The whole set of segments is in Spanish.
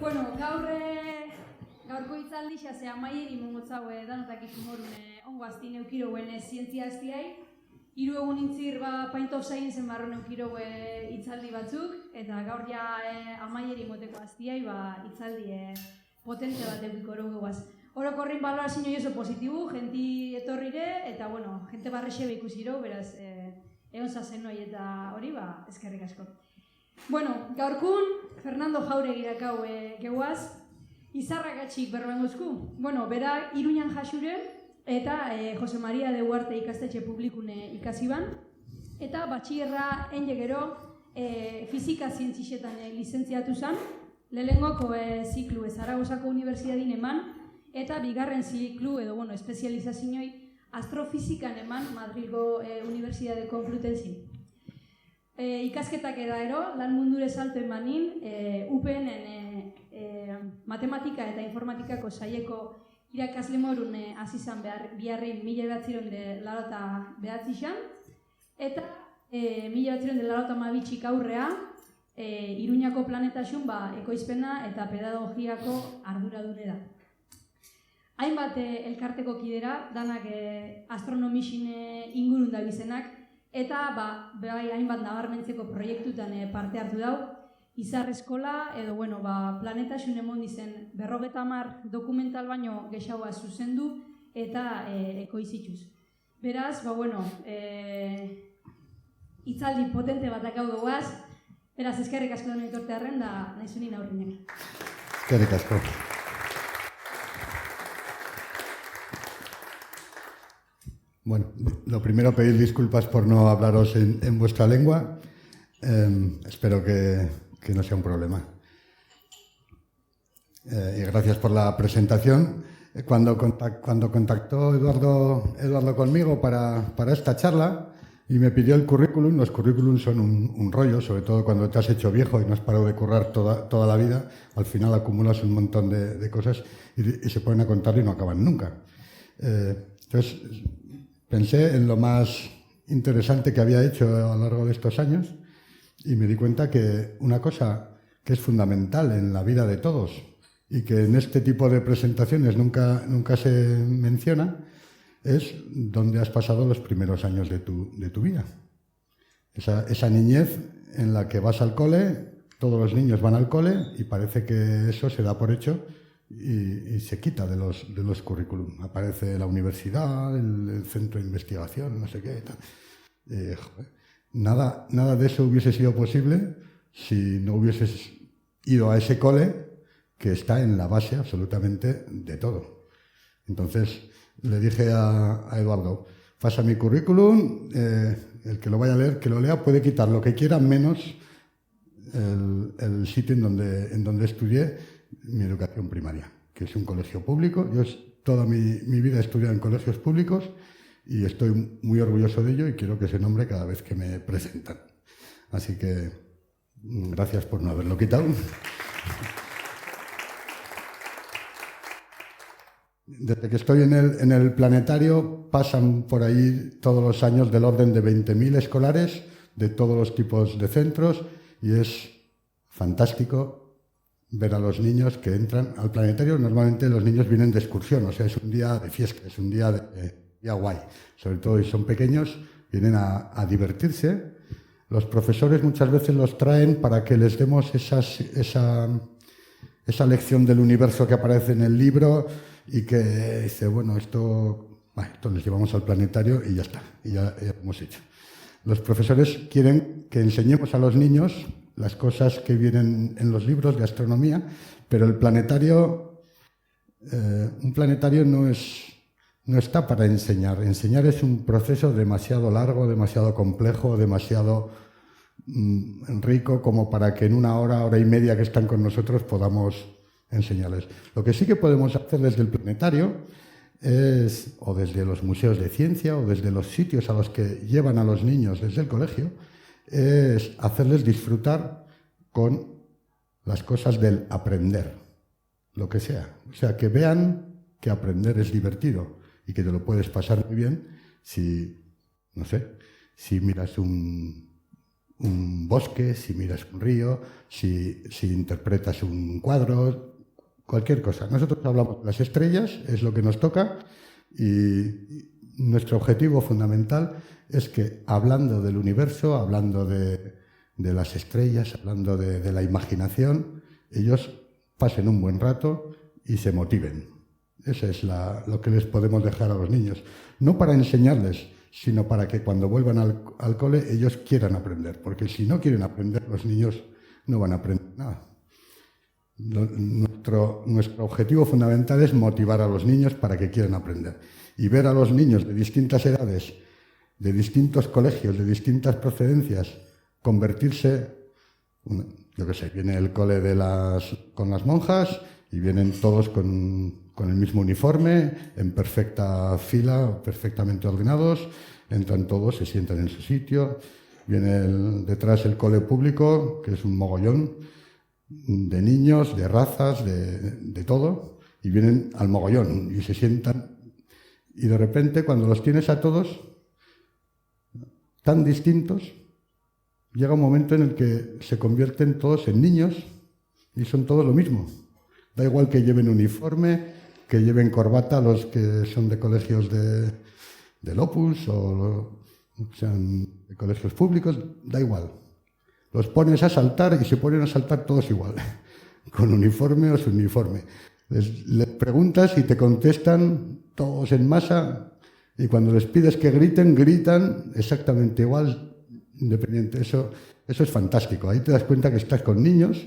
Bueno, gaurko hitzaldi xase amaieri mongotzau danotak ikimorune ongo azti neukirouen zientzia aztiai. Hiru egun intzir Point of Science barron neukiroue hitzaldi batzuk, eta gaur ja amaieri moteko aztiai hitzaldi potente bat eukiko eruguaz. Orokorrin balorazio oso positibu, jenti etorrire, eta bueno, jente barrexebe ikusiro, beraz, egon zazen noi eta hori, eskerrik asko. Bueno, gaurkun, Fernando Jauregui dakau gehuaz, izarrakatxik berbangozku. Bueno, bera Iruñan jasuren, eta Jose Maria de Huarte ikastetxe publikune ikasiban, eta batxierra gero fizika zientzixetan lizentziatu zen, lehengoko ziklu Zaragozako Unibertsiadin eman, eta bigarren ziklu edo espezializazioi astrofizikan eman Madrilgo Unibertsiade Konplutenzin. Ikasketak edaro, lan mundure salto emanin, UPN-en matematika eta informatikako saieko irakasle morun azizan biharrein 1989 eta 1992 aurrea Iruñako planetasun ekoizpena eta pedagogiako arduradune da. Hainbat elkarteko kidera, danak astronomixin ingurun da bizenak, eta hainbat nabarmentzeko proiektutan parte hartu dau, izar eskola edo planetasun emon dizen 50 dokumental baino gexaua zuzendu eta ekoizituz. Beraz, hitzaldi potente bat akau duaz, beraz, eskerrik asko duen etortearen da nahizunin aurrinek. Eskerrik asko. Bueno, lo primero, pedir disculpas por no hablaros en vuestra lengua. Espero que no sea un problema. Y gracias por la presentación. Cuando contactó Eduardo conmigo para esta charla y me pidió el currículum, los currículums son un rollo, sobre todo cuando te has hecho viejo y no has parado de currar toda la vida, al final acumulas un montón de cosas y se ponen a contar y no acaban nunca. Entonces, pensé en lo más interesante que había hecho a lo largo de estos años y me di cuenta que una cosa que es fundamental en la vida de todos y que en este tipo de presentaciones nunca se menciona es dónde has pasado los primeros años de tu vida. Esa niñez en la que vas al cole, todos los niños van al cole y parece que eso se da por hecho y se quita de los currículum. Aparece la universidad, el centro de investigación, no sé qué. Nada de eso hubiese sido posible si no hubieses ido a ese cole que está en la base absolutamente de todo. Entonces le dije a Eduardo, pasa mi currículum, el que lo vaya a leer, que lo lea, puede quitar lo que quiera menos el sitio en donde estudié mi educación primaria, que es un colegio público. Yo toda mi vida he estudiado en colegios públicos y estoy muy orgulloso de ello y quiero que se nombre cada vez que me presentan. Así que gracias por no haberlo quitado. Desde que estoy en el planetario pasan por ahí todos los años del orden de 20.000 escolares de todos los tipos de centros y es fantástico ver a los niños que entran al planetario. Normalmente los niños vienen de excursión, o sea, es un día de fiesta, es un día guay. Sobre todo si son pequeños, vienen a divertirse. Los profesores muchas veces los traen para que les demos esa lección del universo que aparece en el libro y que dice, bueno, esto les llevamos al planetario y ya está, y ya hemos hecho. Los profesores quieren que enseñemos a los niños las cosas que vienen en los libros de astronomía, pero el planetario, un planetario no está para enseñar. Enseñar es un proceso demasiado largo, demasiado complejo, demasiado rico como para que en una hora y media que están con nosotros podamos enseñarles. Lo que sí que podemos hacer desde el planetario o desde los museos de ciencia o desde los sitios a los que llevan a los niños desde el colegio, es hacerles disfrutar con las cosas del aprender, lo que sea. O sea, que vean que aprender es divertido y que te lo puedes pasar muy bien si miras un un bosque, si miras un río, si interpretas un cuadro, cualquier cosa. Nosotros hablamos de las estrellas, es lo que nos toca, y nuestro objetivo fundamental es que, hablando del universo, hablando de las estrellas, hablando de la imaginación, ellos pasen un buen rato y se motiven. Eso es lo que les podemos dejar a los niños. No para enseñarles, sino para que cuando vuelvan al cole ellos quieran aprender. Porque si no quieren aprender, los niños no van a aprender nada. Nuestro objetivo fundamental es motivar a los niños para que quieran aprender. Y ver a los niños de distintas edades, de distintos colegios, de distintas procedencias, convertirse, yo qué sé, viene el cole con las monjas y vienen todos con el mismo uniforme, en perfecta fila, perfectamente ordenados, entran todos, se sientan en su sitio, viene detrás el cole público, que es un mogollón de niños, de razas, de todo, y vienen al mogollón y se sientan, y de repente cuando los tienes a todos tan distintos, llega un momento en el que se convierten todos en niños y son todos lo mismo. Da igual que lleven uniforme, que lleven corbata los que son de colegios del Opus o sean de colegios públicos, da igual. Los pones a saltar y se ponen a saltar todos igual, con uniforme o sin uniforme. Les preguntas y te contestan todos en masa, y cuando les pides que griten, gritan exactamente igual, independiente. Eso es fantástico. Ahí te das cuenta que estás con niños,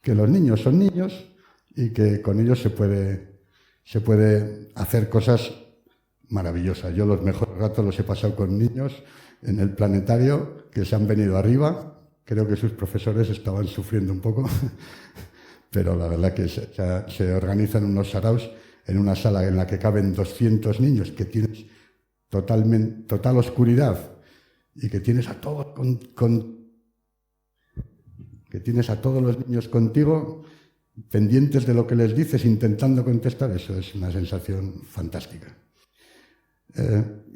que los niños son niños y que con ellos se puede hacer cosas maravillosas. Yo los mejores ratos los he pasado con niños en el planetario que se han venido arriba. Creo que sus profesores estaban sufriendo un poco, pero la verdad que se organizan unos saraos en una sala en la que caben 200 niños, que tienes total oscuridad y que tienes a todos que tienes a todos los niños contigo, pendientes de lo que les dices, intentando contestar. Eso es una sensación fantástica.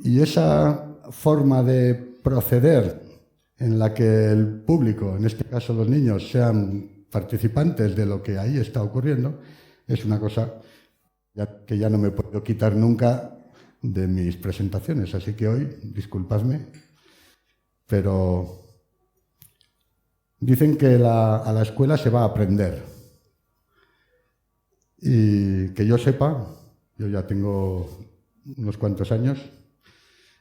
Y esa forma de proceder en la que el público, en este caso los niños, sean participantes de lo que ahí está ocurriendo, es una cosa que ya no me puedo quitar nunca de mis presentaciones. Así que hoy, disculpadme, pero dicen que a la escuela se va a aprender. Y que yo sepa, yo ya tengo unos cuantos años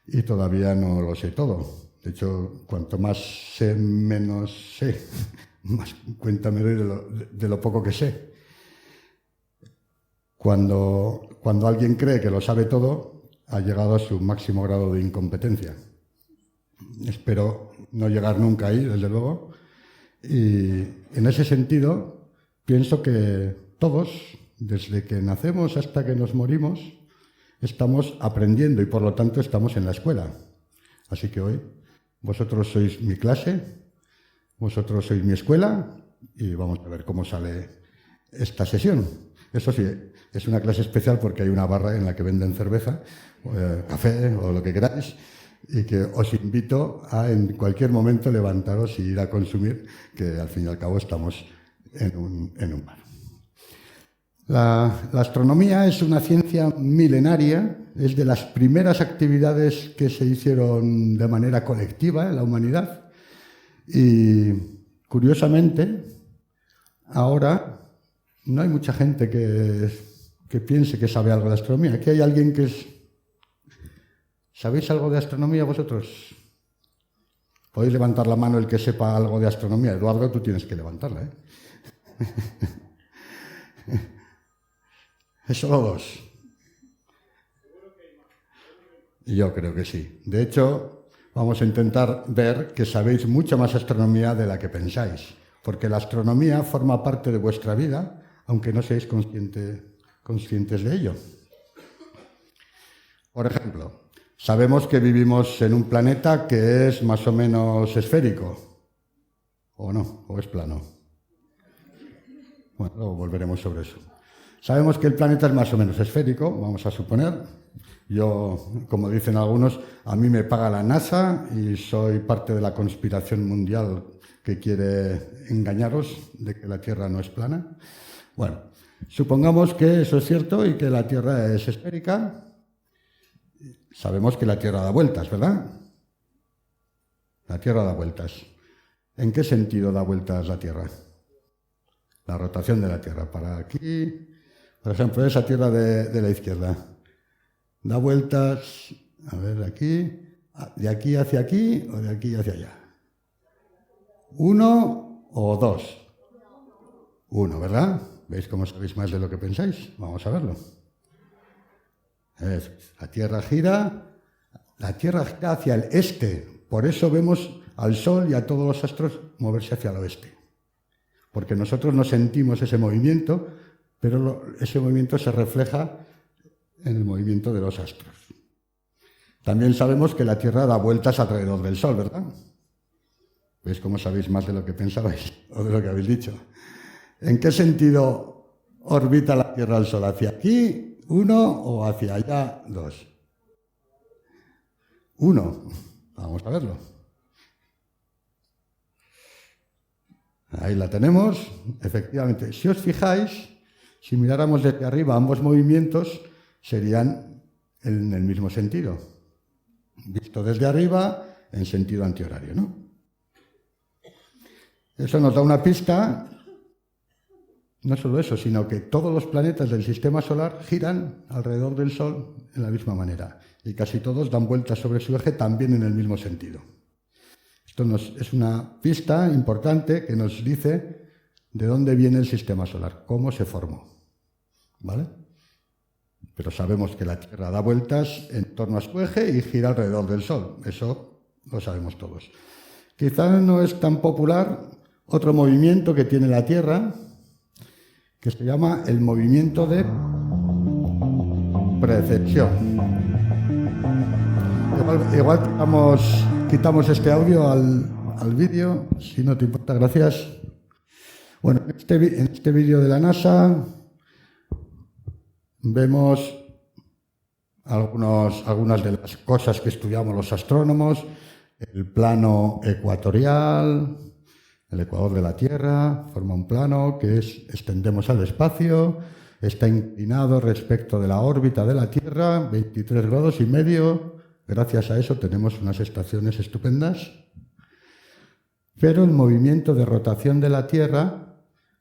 y todavía no lo sé todo. De hecho, cuanto más sé, menos sé. Más cuenta me doy de lo poco que sé. Cuando alguien cree que lo sabe todo, ha llegado a su máximo grado de incompetencia. Espero no llegar nunca ahí, desde luego. Y en ese sentido, pienso que todos, desde que nacemos hasta que nos morimos, estamos aprendiendo y por lo tanto estamos en la escuela. Así que hoy vosotros sois mi clase, vosotros sois mi escuela y vamos a ver cómo sale esta sesión. Eso sí, es una clase especial porque hay una barra en la que venden cerveza, café o lo que queráis, y que os invito a en cualquier momento levantaros y ir a consumir, que al fin y al cabo estamos en un bar. La astronomía es una ciencia milenaria, es de las primeras actividades que se hicieron de manera colectiva en la humanidad y, curiosamente, ahora no hay mucha gente que piense que sabe algo de astronomía. Aquí hay alguien que es... ¿Sabéis algo de astronomía vosotros? Podéis levantar la mano el que sepa algo de astronomía. Eduardo, tú tienes que levantarla, ¿eh? Es solo dos. Yo creo que sí. De hecho, vamos a intentar ver que sabéis mucha más astronomía de la que pensáis, porque la astronomía forma parte de vuestra vida, aunque no seáis conscientes de ello. Por ejemplo, sabemos que vivimos en un planeta que es más o menos esférico, ¿o no? ¿O es plano? Bueno, luego volveremos sobre eso. Sabemos que el planeta es más o menos esférico, vamos a suponer. Yo, como dicen algunos, a mí me paga la NASA y soy parte de la conspiración mundial que quiere engañaros de que la Tierra no es plana. Bueno, supongamos que eso es cierto y que la Tierra es esférica. Sabemos que la Tierra da vueltas, ¿verdad? La Tierra da vueltas. ¿En qué sentido da vueltas la Tierra? La rotación de la Tierra. Para aquí, por ejemplo, esa Tierra de la izquierda. Da vueltas, a ver, de aquí hacia aquí o de aquí hacia allá. 1 o 2. 1, ¿verdad? ¿Veis cómo sabéis más de lo que pensáis? Vamos a verlo. La Tierra gira hacia el este. Por eso vemos al Sol y a todos los astros moverse hacia el oeste. Porque nosotros no sentimos ese movimiento, pero ese movimiento se refleja en el movimiento de los astros. También sabemos que la Tierra da vueltas alrededor del Sol, ¿verdad? ¿Veis cómo sabéis más de lo que pensabais o de lo que habéis dicho? ¿En qué sentido orbita la Tierra al Sol? ¿Hacia aquí, 1, o hacia allá, 2? 1. Vamos a verlo. Ahí la tenemos. Efectivamente, si os fijáis, si miráramos desde arriba ambos movimientos, serían en el mismo sentido. Visto desde arriba, en sentido antihorario, ¿no? Eso nos da una pista. No solo eso, sino que todos los planetas del sistema solar giran alrededor del Sol en la misma manera. Y casi todos dan vueltas sobre su eje también en el mismo sentido. Esto es una pista importante que nos dice de dónde viene el sistema solar, cómo se formó. ¿Vale? Pero sabemos que la Tierra da vueltas en torno a su eje y gira alrededor del Sol. Eso lo sabemos todos. Quizá no es tan popular otro movimiento que tiene la Tierra, que se llama el movimiento de precesión. Igual quitamos este audio al vídeo, si no te importa, gracias. Bueno, en este vídeo de la NASA vemos algunas de las cosas que estudiamos los astrónomos: el plano ecuatorial, el ecuador de la Tierra, forma un plano que extendemos al espacio, está inclinado respecto de la órbita de la Tierra, 23 grados y medio. Gracias a eso tenemos unas estaciones estupendas. Pero el movimiento de rotación de la Tierra,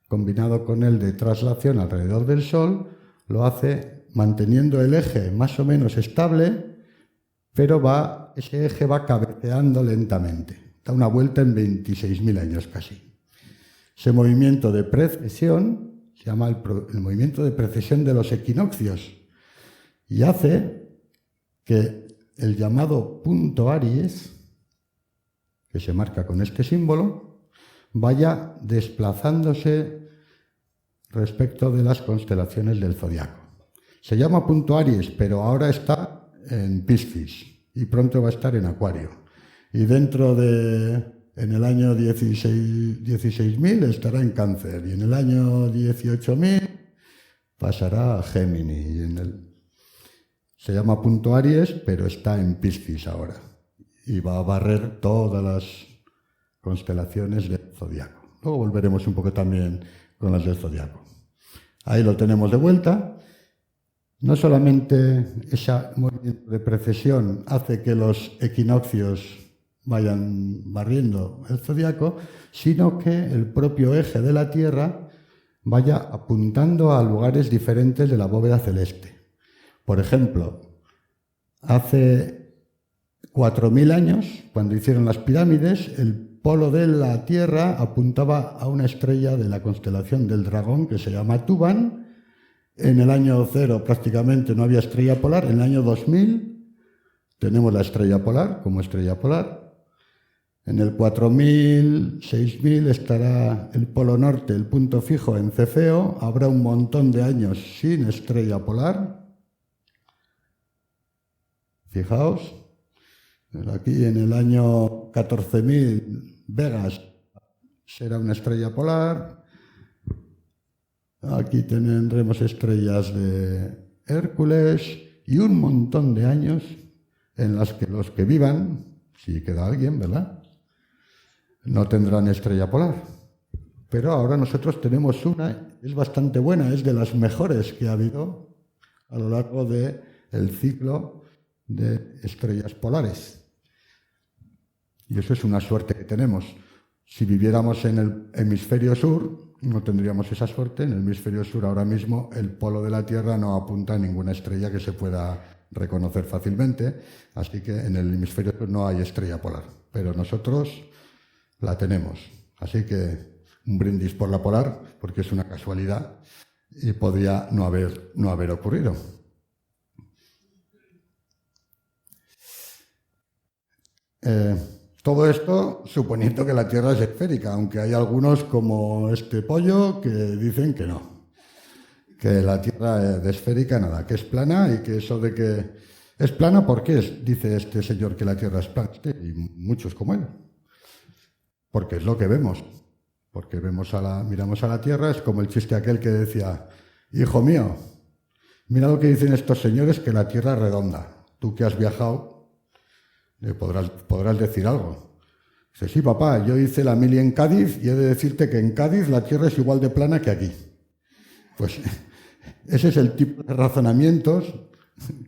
combinado con el de traslación alrededor del Sol, lo hace manteniendo el eje más o menos estable, pero ese eje va cabeceando lentamente. Da una vuelta en 26.000 años casi. Ese movimiento de precesión se llama el movimiento de precesión de los equinoccios y hace que el llamado punto Aries, que se marca con este símbolo, vaya desplazándose respecto de las constelaciones del zodiaco. Se llama punto Aries, pero ahora está en Piscis y pronto va a estar en Acuario. Y en el año 16.000 estará en Cáncer y en el año 18.000 pasará a Gémini. Se llama punto Aries, pero está en Piscis ahora y va a barrer todas las constelaciones del zodiaco. Luego volveremos un poco también con las del zodiaco. Ahí lo tenemos de vuelta. No solamente ese movimiento de precesión hace que los equinoccios vayan barriendo el zodiaco, sino que el propio eje de la Tierra vaya apuntando a lugares diferentes de la bóveda celeste. Por ejemplo, hace 4.000 años, cuando hicieron las pirámides, el polo de la Tierra apuntaba a una estrella de la constelación del Dragón que se llama Tuban. En el año 0 prácticamente no había estrella polar. En el año 2000 tenemos la estrella polar como estrella polar. En el 4000, 6000 estará el polo norte, el punto fijo en Cefeo. Habrá un montón de años sin estrella polar. Fijaos, aquí en el año 14.000 Vegas será una estrella polar. Aquí tendremos estrellas de Hércules y un montón de años en las que los que vivan, si queda alguien, ¿verdad?, no tendrán estrella polar. Pero ahora nosotros tenemos una, es bastante buena, es de las mejores que ha habido a lo largo del ciclo de estrellas polares. Y eso es una suerte que tenemos. Si viviéramos en el hemisferio sur, no tendríamos esa suerte. En el hemisferio sur ahora mismo el polo de la Tierra no apunta a ninguna estrella que se pueda reconocer fácilmente, así que en el hemisferio sur no hay estrella polar, pero nosotros la tenemos. Así que un brindis por la polar, porque es una casualidad y podría no haber ocurrido. Todo esto suponiendo que la Tierra es esférica, aunque hay algunos como este pollo que dicen que no, que la Tierra es esférica nada, que es plana y que eso de que es plana, ¿por qué dice este señor que la Tierra es plana? Y muchos como él, porque es lo que vemos, porque miramos a la Tierra, es como el chiste aquel que decía, hijo mío, mira lo que dicen estos señores que la Tierra es redonda, tú que has viajado podrás decir algo. Dice, sí, papá, yo hice la mili en Cádiz y he de decirte que en Cádiz la Tierra es igual de plana que aquí. Pues ese es el tipo de razonamientos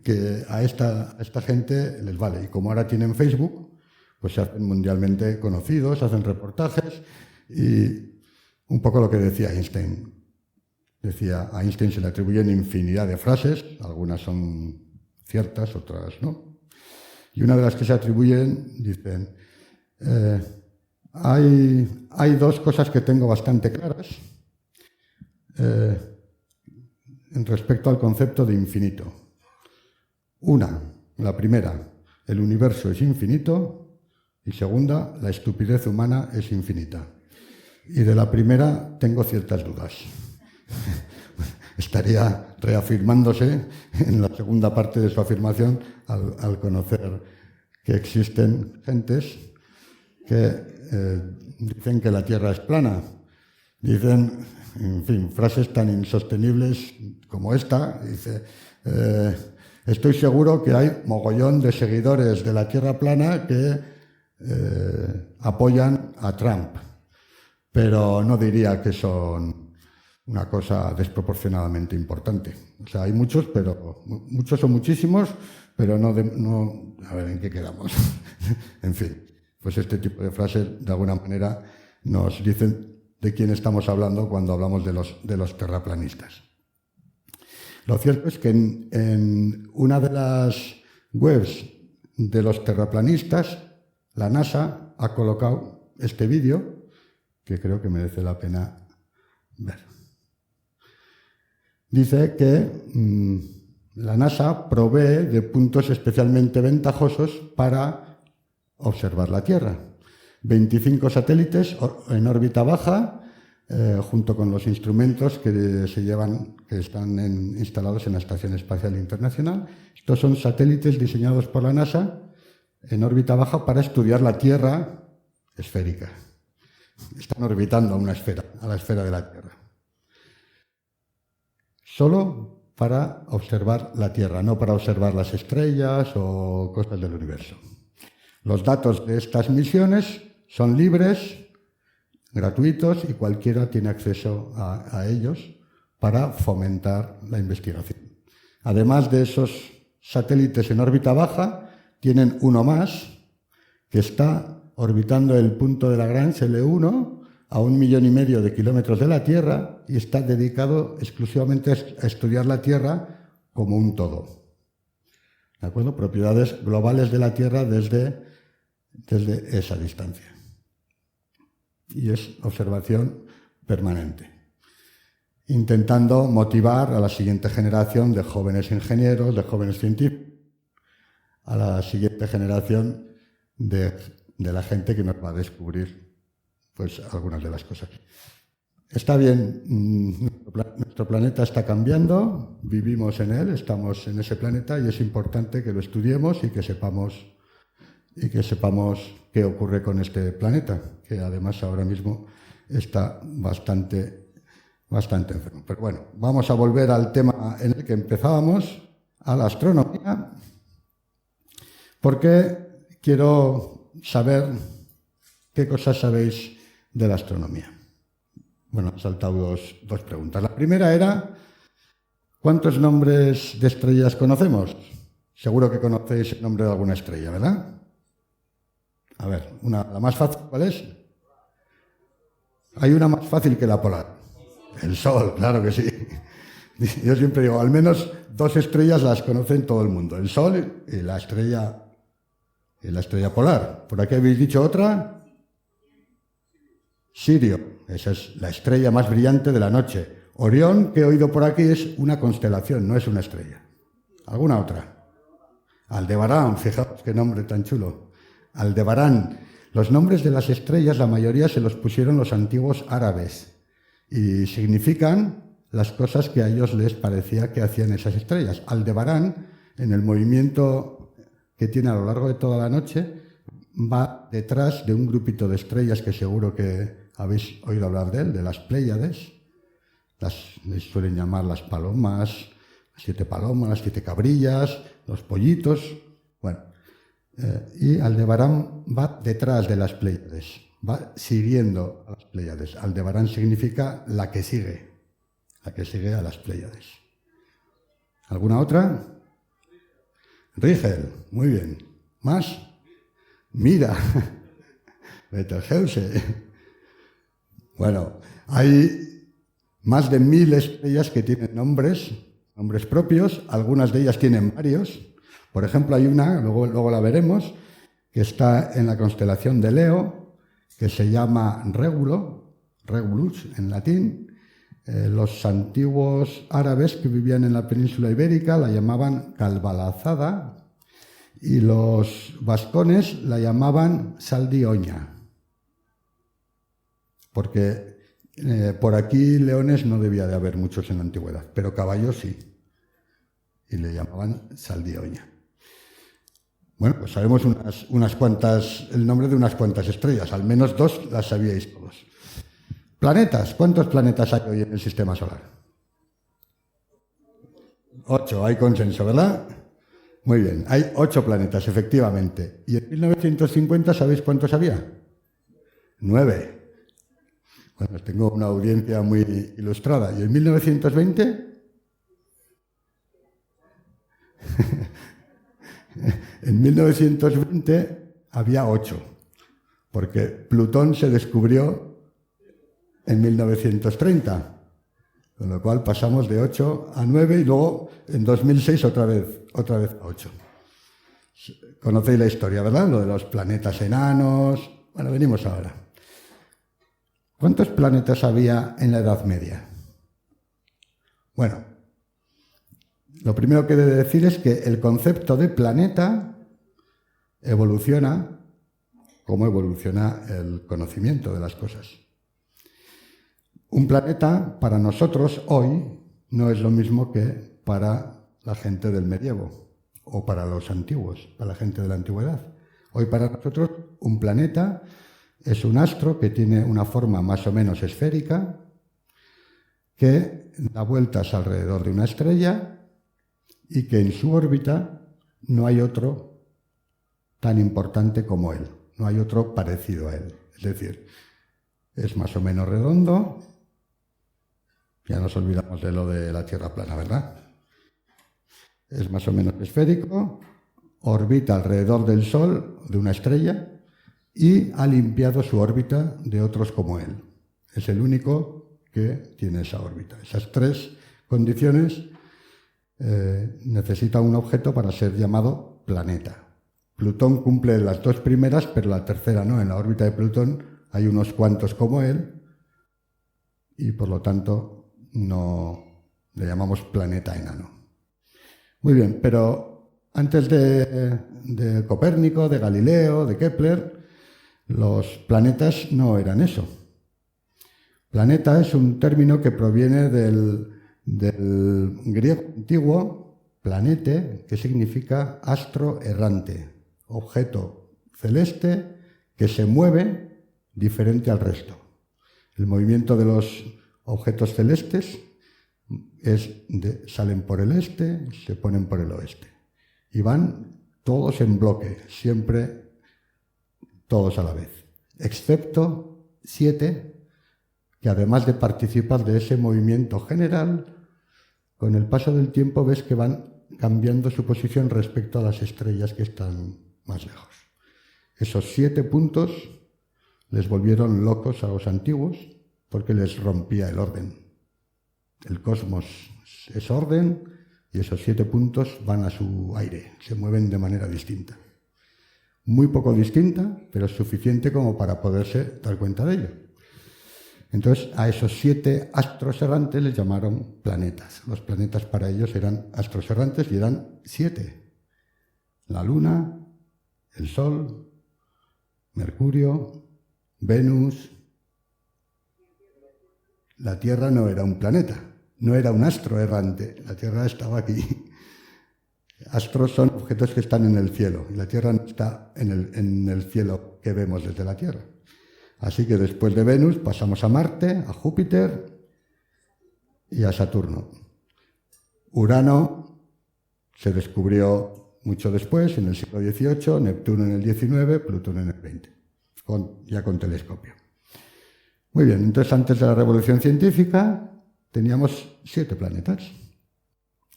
que a esta gente les vale. Y como ahora tienen Facebook, pues se hacen mundialmente conocidos, hacen reportajes y un poco lo que decía Einstein. A Einstein se le atribuyen infinidad de frases, algunas son ciertas, otras no. Y una de las que se atribuyen, dicen, hay dos cosas que tengo bastante claras en respecto al concepto de infinito. La primera, el universo es infinito, y segunda, la estupidez humana es infinita. Y de la primera tengo ciertas dudas. Estaría reafirmándose en la segunda parte de su afirmación al conocer que existen gentes que dicen que la Tierra es plana. Dicen, en fin, frases tan insostenibles como esta. Dice, estoy seguro que hay mogollón de seguidores de la Tierra plana que apoyan a Trump, pero no diría que son una cosa desproporcionadamente importante. O sea, hay muchos o muchísimos, pero no a ver, ¿en qué quedamos? En fin, pues este tipo de frases, de alguna manera, nos dicen de quién estamos hablando cuando hablamos de los terraplanistas. Lo cierto es que en una de las webs de los terraplanistas, la NASA ha colocado este vídeo, que creo que merece la pena ver. Dice que la NASA provee de puntos especialmente ventajosos para observar la Tierra. 25 satélites en órbita baja, junto con los instrumentos que están instalados en la Estación Espacial Internacional. Estos son satélites diseñados por la NASA en órbita baja para estudiar la Tierra esférica. Están orbitando a la esfera de la Tierra. Solo para observar la Tierra, no para observar las estrellas o cosas del universo. Los datos de estas misiones son libres, gratuitos, y cualquiera tiene acceso a ellos para fomentar la investigación. Además de esos satélites en órbita baja, tienen uno más que está orbitando el punto de Lagrange, L1, a 1,5 millones de kilómetros de la Tierra, y está dedicado exclusivamente a estudiar la Tierra como un todo. ¿De acuerdo? Propiedades globales de la Tierra desde esa distancia. Y es observación permanente, intentando motivar a la siguiente generación de jóvenes ingenieros, de jóvenes científicos, a la siguiente generación de la gente que nos va a descubrir pues algunas de las cosas. Está bien, nuestro planeta está cambiando, vivimos en él, estamos en ese planeta y es importante que lo estudiemos y que sepamos qué ocurre con este planeta, que además ahora mismo está bastante bastante enfermo. Pero bueno, vamos a volver al tema en el que empezábamos, a la astronomía, porque quiero saber qué cosas sabéis de la astronomía. Bueno, he saltado dos preguntas. La primera era, ¿cuántos nombres de estrellas conocemos? Seguro que conocéis el nombre de alguna estrella, ¿verdad? A ver, la más fácil, ¿cuál es? Hay una más fácil que la polar. El Sol, claro que sí. Yo siempre digo, al menos 2 estrellas las conoce todo el mundo. El Sol y la estrella polar. ¿Por aquí habéis dicho otra? Sirio. Esa es la estrella más brillante de la noche. Orión, que he oído por aquí, es una constelación, no es una estrella. ¿Alguna otra? Aldebarán, fijaos qué nombre tan chulo. Aldebarán. Los nombres de las estrellas, la mayoría se los pusieron los antiguos árabes y significan las cosas que a ellos les parecía que hacían esas estrellas. Aldebarán, en el movimiento que tiene a lo largo de toda la noche, va detrás de un grupito de estrellas que seguro que habéis oído hablar de él, de las Pléyades. Les suelen llamar las palomas, las 7 palomas, las 7 cabrillas, los pollitos. Bueno, y Aldebarán va detrás de las Pléyades, va siguiendo a las Pléyades. Aldebarán significa la que sigue a las Pléyades. ¿Alguna otra? Rigel, muy bien. ¿Más? Mira, Betelgeuse. Bueno, hay más de 1000 estrellas que tienen nombres propios, algunas de ellas tienen varios. Por ejemplo, hay una, luego la veremos, que está en la constelación de Leo, que se llama Regulus en latín. Los antiguos árabes que vivían en la península ibérica la llamaban Calbalazada y los vascones la llamaban Saldioña, porque por aquí leones no debía de haber muchos en la antigüedad, pero caballos sí, y le llamaban Saldioña. Bueno, pues sabemos el nombre de unas cuantas estrellas, al menos 2 las sabíais todos. Planetas, ¿cuántos planetas hay hoy en el sistema solar? 8, hay consenso, ¿verdad? Muy bien, hay 8 planetas, efectivamente. ¿Y en 1950 sabéis cuántos había? 9. Bueno, tengo una audiencia muy ilustrada. ¿Y en 1920? En 1920 había 8, porque Plutón se descubrió en 1930, con lo cual pasamos de 8 a 9 y luego en 2006 otra vez a 8. Conocéis la historia, ¿verdad? Lo de los planetas enanos. Bueno, venimos ahora. ¿Cuántos planetas había en la Edad Media? Bueno, lo primero que he de decir es que el concepto de planeta evoluciona como evoluciona el conocimiento de las cosas. Un planeta para nosotros hoy no es lo mismo que para la gente del medievo o para los antiguos, para la gente de la antigüedad. Hoy para nosotros un planeta es un astro que tiene una forma más o menos esférica, que da vueltas alrededor de una estrella y que en su órbita no hay otro tan importante como él, no hay otro parecido a él. Es decir, es más o menos redondo, ya nos olvidamos de lo de la Tierra plana, ¿verdad? Es más o menos esférico, orbita alrededor del Sol, de una estrella, y ha limpiado su órbita de otros como él. Es el único que tiene esa órbita. Esas 3 condiciones necesita un objeto para ser llamado planeta. Plutón cumple las 2 primeras, pero la tercera no. En la órbita de Plutón hay unos cuantos como él y por lo tanto no le llamamos planeta enano. Muy bien, pero antes de Copérnico, de Galileo, de Kepler, los planetas no eran eso. Planeta es un término que proviene del griego antiguo, planete, que significa astro errante, objeto celeste que se mueve diferente al resto. El movimiento de los objetos celestes salen por el este, se ponen por el oeste. Y van todos en bloque, siempre todos a la vez. Excepto 7, que además de participar de ese movimiento general, con el paso del tiempo ves que van cambiando su posición respecto a las estrellas que están más lejos. Esos 7 puntos les volvieron locos a los antiguos porque les rompía el orden. El cosmos es orden y esos 7 puntos van a su aire, se mueven de manera distinta. Muy poco distinta, pero suficiente como para poderse dar cuenta de ello. Entonces, a esos 7 astros errantes les llamaron planetas. Los planetas para ellos eran astros errantes y eran 7. La Luna, el Sol, Mercurio, Venus. La Tierra no era un planeta, no era un astro errante. La Tierra estaba aquí. Astros son objetos que están en el cielo y la Tierra no está en el cielo que vemos desde la Tierra. Así que después de Venus pasamos a Marte, a Júpiter y a Saturno. Urano se descubrió mucho después, en el siglo XVIII, Neptuno en el XIX, Plutón en el XX, ya con telescopio. Muy bien, entonces antes de la revolución científica teníamos 7 planetas.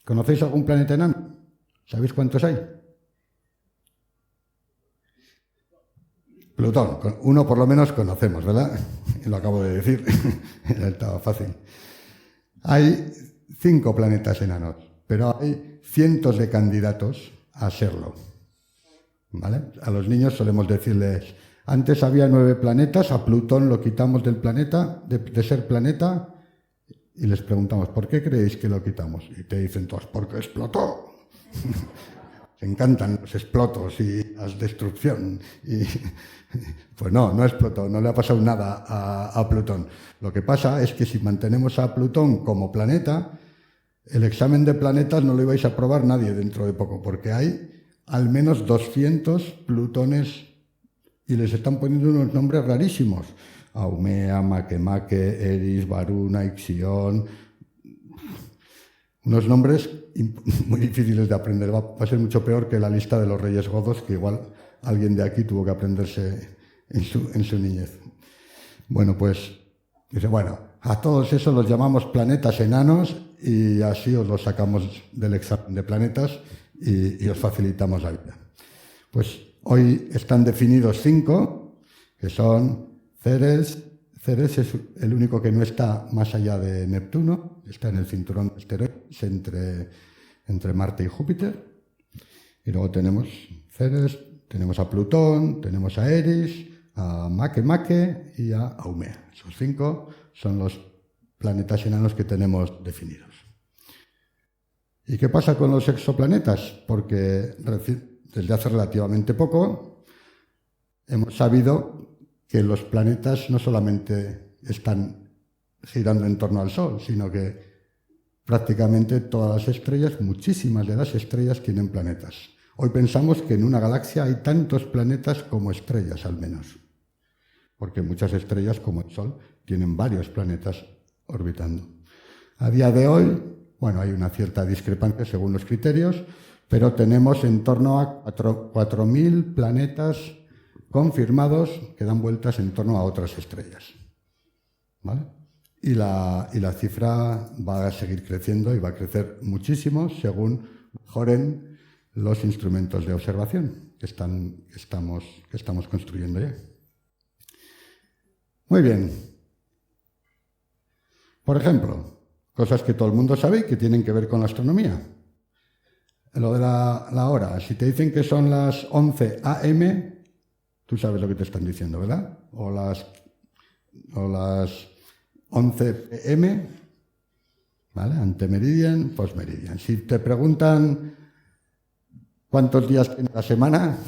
¿Conocéis algún planeta enano? ¿Sabéis cuántos hay? Plutón, uno por lo menos conocemos, ¿verdad? Lo acabo de decir, estaba fácil. Hay 5 planetas enanos, pero hay cientos de candidatos a serlo, ¿vale? A los niños solemos decirles, antes había 9 planetas, a Plutón lo quitamos del planeta, de ser planeta, y les preguntamos, ¿por qué creéis que lo quitamos? Y te dicen todos, porque explotó. Se encantan los explotos y la destrucción. Y, pues no explotó, no le ha pasado nada a Plutón. Lo que pasa es que si mantenemos a Plutón como planeta, el examen de planetas no lo ibais a aprobar nadie dentro de poco, porque hay al menos 200 Plutones y les están poniendo unos nombres rarísimos. Haumea, Makemake, Eris, Varuna, Ixión. Unos nombres muy difíciles de aprender. Va a ser mucho peor que la lista de los reyes godos, que igual alguien de aquí tuvo que aprenderse en su niñez. Bueno, pues, dice, bueno, a todos esos los llamamos planetas enanos y así os los sacamos del examen de planetas y os facilitamos la vida. Pues hoy están definidos 5, que son Ceres. Ceres es el único que no está más allá de Neptuno, está en el cinturón de asteroides entre Marte y Júpiter. Y luego tenemos Ceres, tenemos a Plutón, tenemos a Eris, a Makemake y a Haumea. Esos 5 son los planetas enanos que tenemos definidos. ¿Y qué pasa con los exoplanetas? Porque desde hace relativamente poco hemos sabido que los planetas no solamente están girando en torno al Sol, sino que prácticamente todas las estrellas, muchísimas de las estrellas tienen planetas. Hoy pensamos que en una galaxia hay tantos planetas como estrellas al menos, porque muchas estrellas como el Sol tienen varios planetas orbitando. A día de hoy, bueno, hay una cierta discrepancia según los criterios, pero tenemos en torno a 4.000 planetas confirmados que dan vueltas en torno a otras estrellas, ¿vale? Y la cifra va a seguir creciendo y va a crecer muchísimo según mejoren los instrumentos de observación que estamos construyendo ya. Muy bien. Por ejemplo, cosas que todo el mundo sabe y que tienen que ver con la astronomía. Lo de la hora. Si te dicen que son las 11 a.m., tú sabes lo que te están diciendo, ¿verdad? O las 11 p.m., ¿vale? Antemeridian, postmeridian. Si te preguntan cuántos días tiene la semana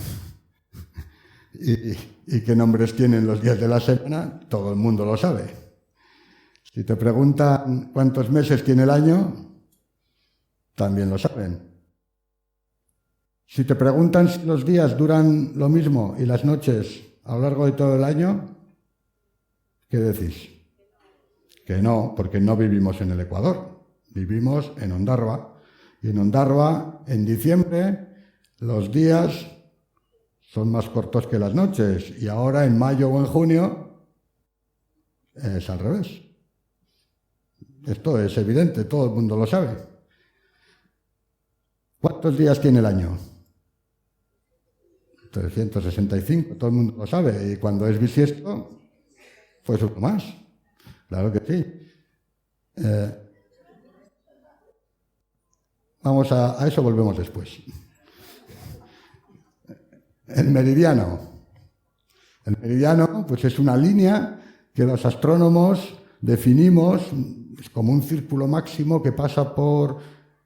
y qué nombres tienen los días de la semana, todo el mundo lo sabe. Si te preguntan cuántos meses tiene el año, también lo saben. Si te preguntan si los días duran lo mismo y las noches a lo largo de todo el año, ¿qué decís? Que no, porque no vivimos en el Ecuador, vivimos en Ondarroa. Y en Ondarroa, en diciembre, los días son más cortos que las noches. Y ahora, en mayo o en junio, es al revés. Esto es evidente, todo el mundo lo sabe. ¿Cuántos días tiene el año? 365, todo el mundo lo sabe. Y cuando es bisiesto, pues uno más. Claro que sí. A eso volvemos después. El meridiano. El meridiano, pues es una línea que los astrónomos definimos, es como un círculo máximo que pasa por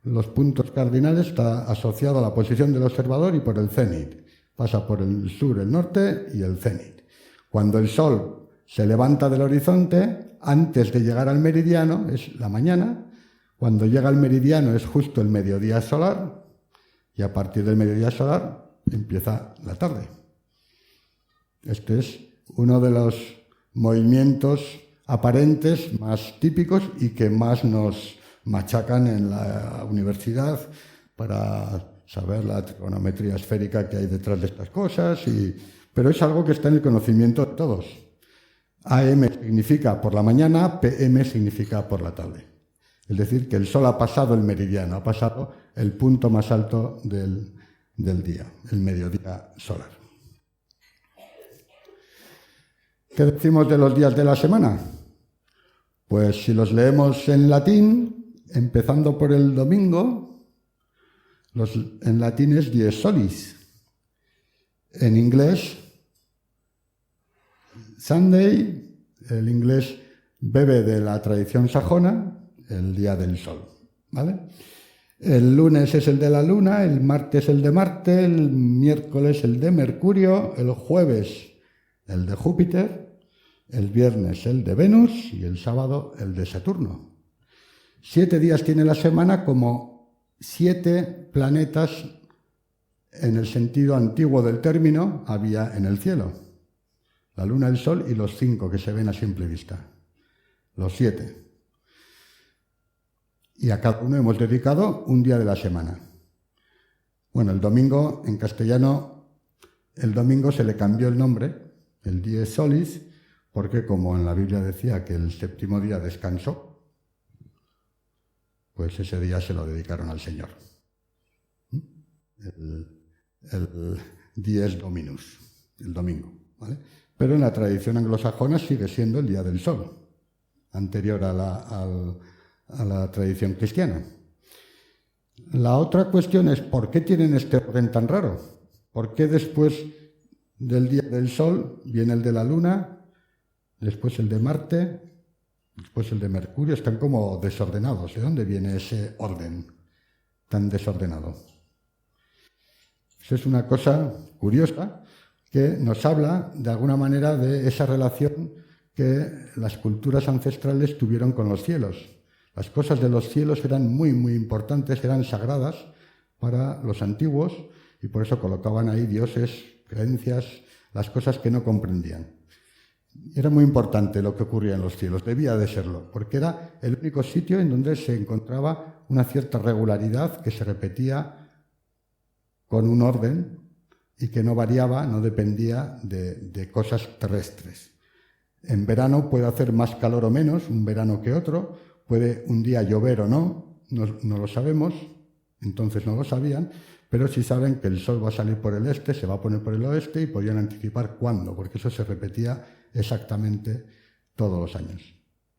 los puntos cardinales, está asociado a la posición del observador y por el cénit. Pasa por el sur, el norte y el cénit. Cuando el Sol se levanta del horizonte, antes de llegar al meridiano, es la mañana. Cuando llega al meridiano es justo el mediodía solar, y a partir del mediodía solar empieza la tarde. Este es uno de los movimientos aparentes más típicos y que más nos machacan en la universidad para saber la trigonometría esférica que hay detrás de estas cosas, pero es algo que está en el conocimiento de todos. AM significa por la mañana, PM significa por la tarde. Es decir, que el Sol ha pasado el meridiano, ha pasado el punto más alto del día, el mediodía solar. ¿Qué decimos de los días de la semana? Pues si los leemos en latín, empezando por el domingo, en latín es dies solis. En inglés, Sunday, el inglés bebe de la tradición sajona, el día del sol, ¿vale? El lunes es el de la luna, el martes el de Marte, el miércoles el de Mercurio, el jueves el de Júpiter, el viernes el de Venus y el sábado el de Saturno. 7 días tiene la semana, como 7 planetas en el sentido antiguo del término había en el cielo. La luna, el sol y los 5 que se ven a simple vista. Los 7. Y a cada uno hemos dedicado un día de la semana. Bueno, el domingo, en castellano, el domingo se le cambió el nombre, el dies solis, porque como en la Biblia decía que el séptimo día descansó, pues ese día se lo dedicaron al Señor. El dies dominus, el domingo, ¿vale? Pero en la tradición anglosajona sigue siendo el día del sol, anterior a la tradición cristiana. La otra cuestión es ¿por qué tienen este orden tan raro? ¿Por qué después del día del sol viene el de la luna, después el de Marte, después el de Mercurio? Están como desordenados. ¿De dónde viene ese orden tan desordenado? Eso es una cosa curiosa que nos habla de alguna manera de esa relación que las culturas ancestrales tuvieron con los cielos. Las cosas de los cielos eran muy, muy importantes, eran sagradas para los antiguos y por eso colocaban ahí dioses, creencias, las cosas que no comprendían. Era muy importante lo que ocurría en los cielos, debía de serlo, porque era el único sitio en donde se encontraba una cierta regularidad que se repetía con un orden y que no variaba, no dependía de cosas terrestres. En verano puede hacer más calor o menos, un verano que otro, puede un día llover o no lo sabemos, entonces no lo sabían, pero sí saben que el sol va a salir por el este, se va a poner por el oeste y podían anticipar cuándo, porque eso se repetía exactamente todos los años.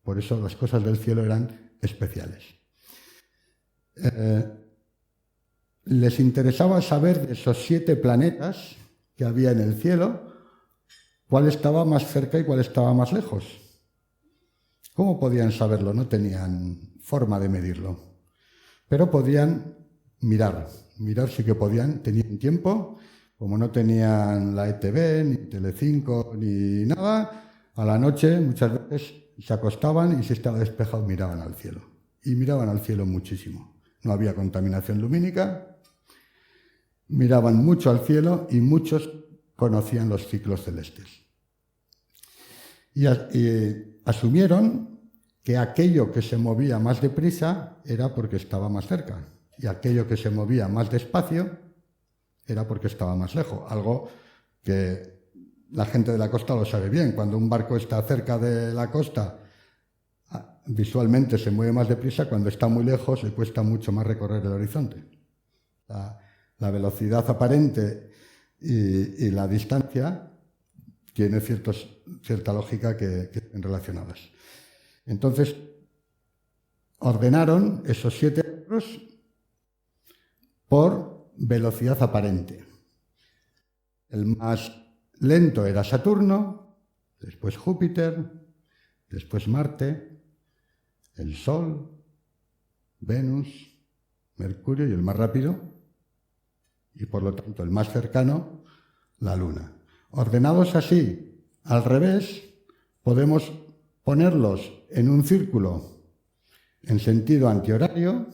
Por eso las cosas del cielo eran especiales. Les interesaba saber de esos 7 planetas que había en el cielo, cuál estaba más cerca y cuál estaba más lejos. ¿Cómo podían saberlo? No tenían forma de medirlo. Pero podían mirar. Mirar sí que podían, tenían tiempo. Como no tenían la ETV, ni Telecinco, ni nada, a la noche muchas veces se acostaban y si estaba despejado miraban al cielo. Y miraban al cielo muchísimo. No había contaminación lumínica. Miraban mucho al cielo y muchos conocían los ciclos celestes. Y asumieron que aquello que se movía más deprisa era porque estaba más cerca y aquello que se movía más despacio era porque estaba más lejos, algo que la gente de la costa lo sabe bien. Cuando un barco está cerca de la costa, visualmente se mueve más deprisa, cuando está muy lejos le cuesta mucho más recorrer el horizonte. La velocidad aparente y la distancia tiene cierta lógica que estén relacionadas. Entonces, ordenaron esos 7 astros por velocidad aparente. El más lento era Saturno, después Júpiter, después Marte, el Sol, Venus, Mercurio y el más rápido, y por lo tanto el más cercano, la Luna. Ordenados así, al revés, podemos ponerlos en un círculo en sentido antihorario.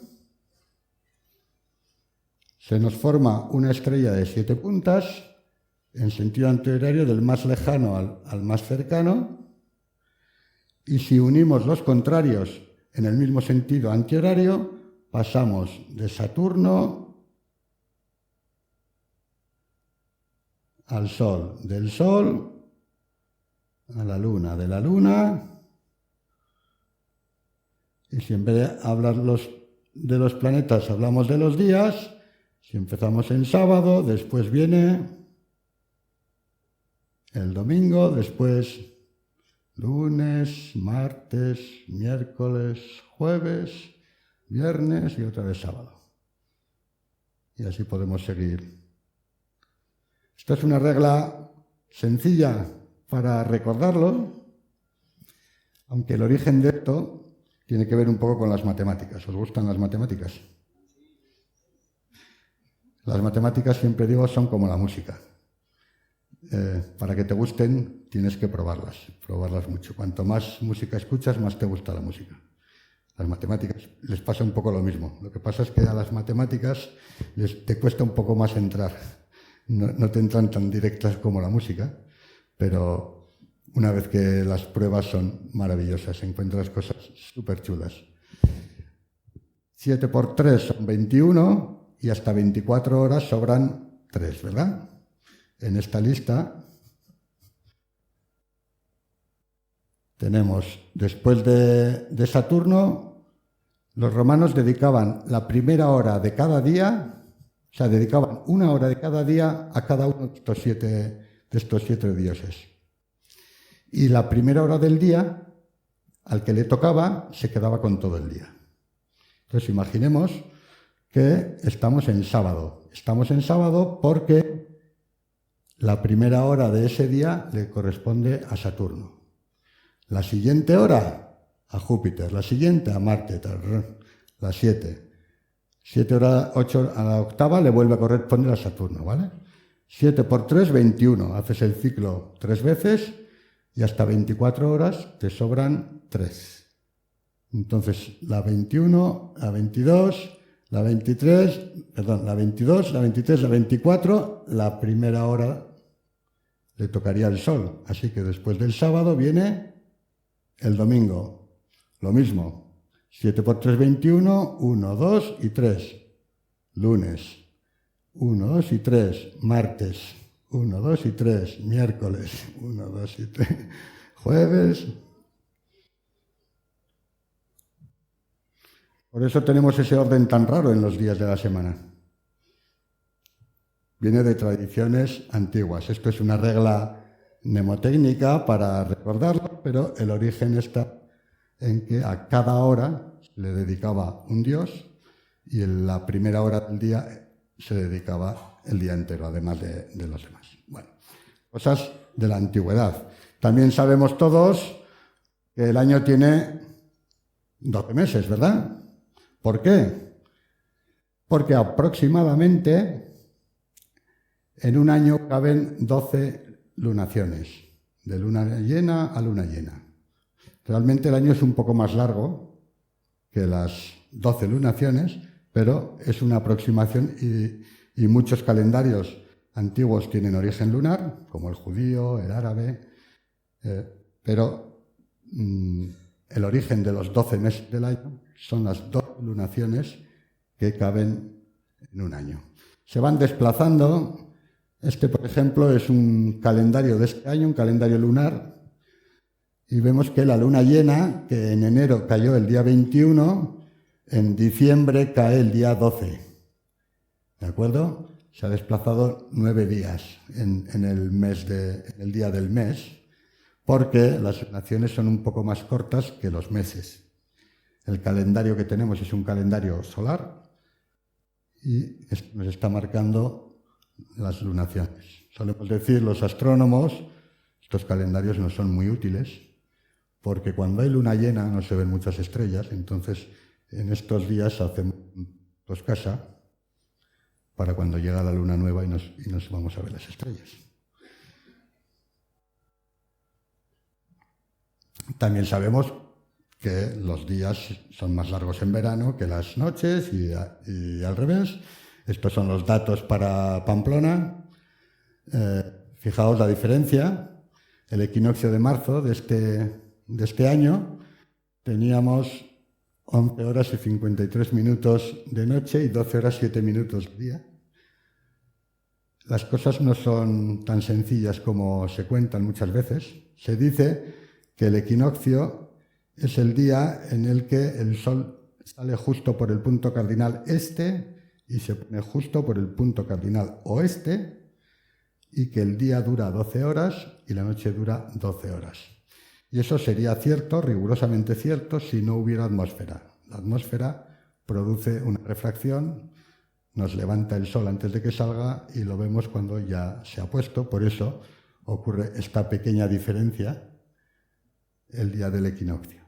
Se nos forma una estrella de 7 puntas en sentido antihorario del más lejano al más cercano, y si unimos los contrarios en el mismo sentido antihorario, pasamos de Saturno al Sol, del Sol a la Luna, de la Luna, y si en vez de hablar de los planetas hablamos de los días, si empezamos en sábado, después viene el domingo, después lunes, martes, miércoles, jueves, viernes y otra vez sábado. Y así podemos seguir. Esta es una regla sencilla para recordarlo, aunque el origen de esto tiene que ver un poco con las matemáticas. ¿Os gustan las matemáticas? Las matemáticas, siempre digo, son como la música. Para que te gusten, tienes que probarlas mucho. Cuanto más música escuchas, más te gusta la música. Las matemáticas les pasa un poco lo mismo. Lo que pasa es que a las matemáticas te cuesta un poco más entrar. No te entran tan directas como la música, pero una vez que las pruebas son maravillosas, encuentras cosas súper chulas. 7 por 3 son 21 y hasta 24 horas sobran 3, ¿verdad? En esta lista tenemos, después de Saturno, los romanos dedicaban la primera hora de cada día, o sea, dedicaban 1 hora de cada día a cada uno de estos siete dioses. Y la primera hora del día, al que le tocaba, se quedaba con todo el día. Entonces imaginemos que estamos en sábado. Estamos en sábado porque la primera hora de ese día le corresponde a Saturno. La siguiente hora a Júpiter, la siguiente a Marte, las 7. 7 horas, 8 a la octava le vuelve a corresponder a Saturno, ¿vale? 7 por 3, 21. Haces el ciclo 3 veces y hasta 24 horas te sobran 3. Entonces, la 21, la 22, la 23, perdón, la 22, la 23, la 24, la primera hora le tocaría el Sol. Así que después del sábado viene el domingo. Lo mismo. 7 por 3, 21, 1, 2 y 3. Lunes. 1, 2 y 3. Martes. 1, 2 y 3. Miércoles. 1, 2 y 3. Jueves. Por eso tenemos ese orden tan raro en los días de la semana. Viene de tradiciones antiguas. Esto es una regla mnemotécnica para recordarlo, pero el origen está en que a cada hora le dedicaba un dios y en la primera hora del día se dedicaba el día entero, además de los demás. Bueno, cosas de la antigüedad. También sabemos todos que el año tiene 12 meses, ¿verdad? ¿Por qué? Porque aproximadamente en un año caben 12 lunaciones, de luna llena a luna llena. Realmente el año es un poco más largo que las 12 lunaciones, pero es una aproximación y muchos calendarios antiguos tienen origen lunar, como el judío, el árabe, pero el origen de los 12 meses del año, son las 12 lunaciones que caben en un año. Se van desplazando. Este, por ejemplo, es un calendario de este año, un calendario lunar, y vemos que la luna llena, que en enero cayó el día 21, en diciembre cae el día 12. ¿De acuerdo? Se ha desplazado 9 días en el día del mes, porque las lunaciones son un poco más cortas que los meses. El calendario que tenemos es un calendario solar y nos está marcando las lunaciones. Solemos decir los astrónomos, estos calendarios no son muy útiles, porque cuando hay luna llena no se ven muchas estrellas, entonces en estos días hacemos casa para cuando llega la luna nueva y nos vamos a ver las estrellas. También sabemos que los días son más largos en verano que las noches y al revés. Estos son los datos para Pamplona. Fijaos la diferencia. El equinoccio de marzo de este año teníamos 11 horas y 53 minutos de noche y 12 horas y 7 minutos de día. Las cosas no son tan sencillas como se cuentan muchas veces. Se dice que el equinoccio es el día en el que el Sol sale justo por el punto cardinal este y se pone justo por el punto cardinal oeste, y que el día dura 12 horas y la noche dura 12 horas. Y eso sería cierto, rigurosamente cierto, si no hubiera atmósfera. La atmósfera produce una refracción, nos levanta el Sol antes de que salga y lo vemos cuando ya se ha puesto. Por eso ocurre esta pequeña diferencia el día del equinoccio,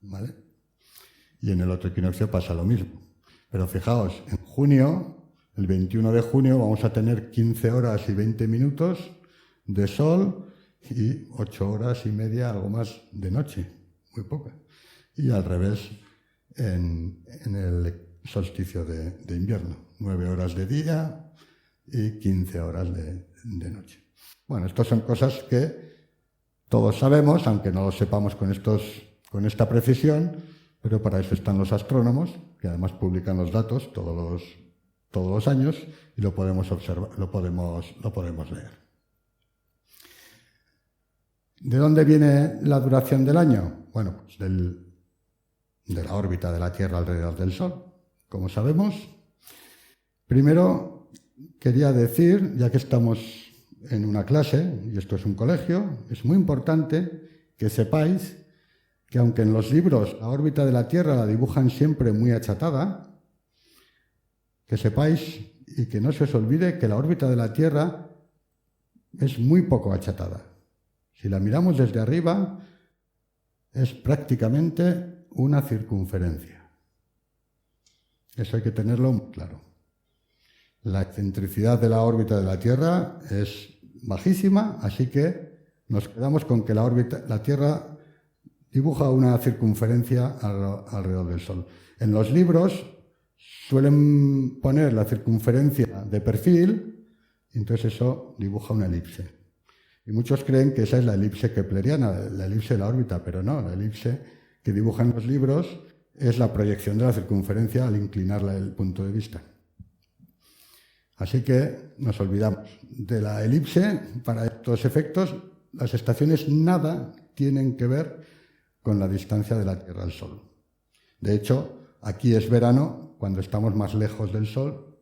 ¿vale? Y en el otro equinoccio pasa lo mismo. Pero fijaos, en junio, el 21 de junio, vamos a tener 15 horas y 20 minutos de sol y 8 horas y media, algo más, de noche, muy poca. Y al revés en el solsticio de invierno, 9 horas de día y 15 horas de noche. Bueno, estas son cosas que todos sabemos, aunque no lo sepamos con esta precisión, pero para eso están los astrónomos, que además publican los datos todos los años y lo podemos observar, lo podemos leer. ¿De dónde viene la duración del año? Bueno, pues de la órbita de la Tierra alrededor del Sol, como sabemos. Primero, quería decir, ya que estamos en una clase, y esto es un colegio, es muy importante que sepáis que aunque en los libros la órbita de la Tierra la dibujan siempre muy achatada, que sepáis y que no se os olvide que la órbita de la Tierra es muy poco achatada. Si la miramos desde arriba, es prácticamente una circunferencia. Eso hay que tenerlo muy claro. La excentricidad de la órbita de la Tierra es bajísima, así que nos quedamos con que la Tierra dibuja una circunferencia alrededor del Sol. En los libros suelen poner la circunferencia de perfil, y entonces eso dibuja una elipse. Y muchos creen que esa es la elipse kepleriana, la elipse de la órbita, pero no, la elipse que dibujan los libros es la proyección de la circunferencia al inclinarla el punto de vista. Así que nos olvidamos de la elipse. Para estos efectos, las estaciones nada tienen que ver con la distancia de la Tierra al Sol. De hecho, aquí es verano cuando estamos más lejos del Sol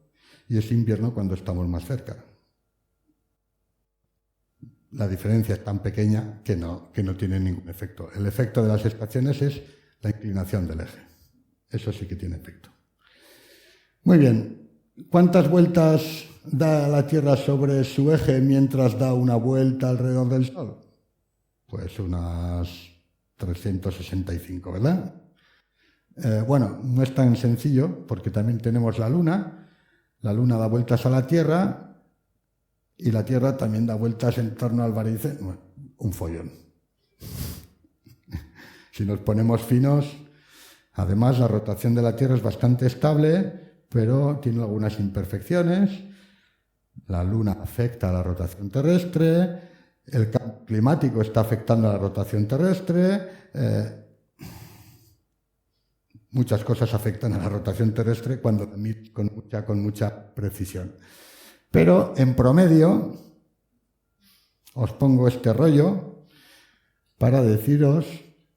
y es invierno cuando estamos más cerca. La diferencia es tan pequeña que no tiene ningún efecto. El efecto de las estaciones es la inclinación del eje. Eso sí que tiene efecto. Muy bien. ¿Cuántas vueltas da la Tierra sobre su eje mientras da una vuelta alrededor del Sol? Pues unas 365, ¿verdad? Bueno, no es tan sencillo porque también tenemos la Luna. La Luna da vueltas a la Tierra y la Tierra también da vueltas en torno al Varice. Bueno, un follón. Si nos ponemos finos, además la rotación de la Tierra es bastante estable, pero tiene algunas imperfecciones. La Luna afecta a la rotación terrestre, el cambio climático está afectando a la rotación terrestre. muchas cosas afectan a la rotación terrestre cuando con mucha precisión. Pero en promedio, os pongo este rollo para deciros,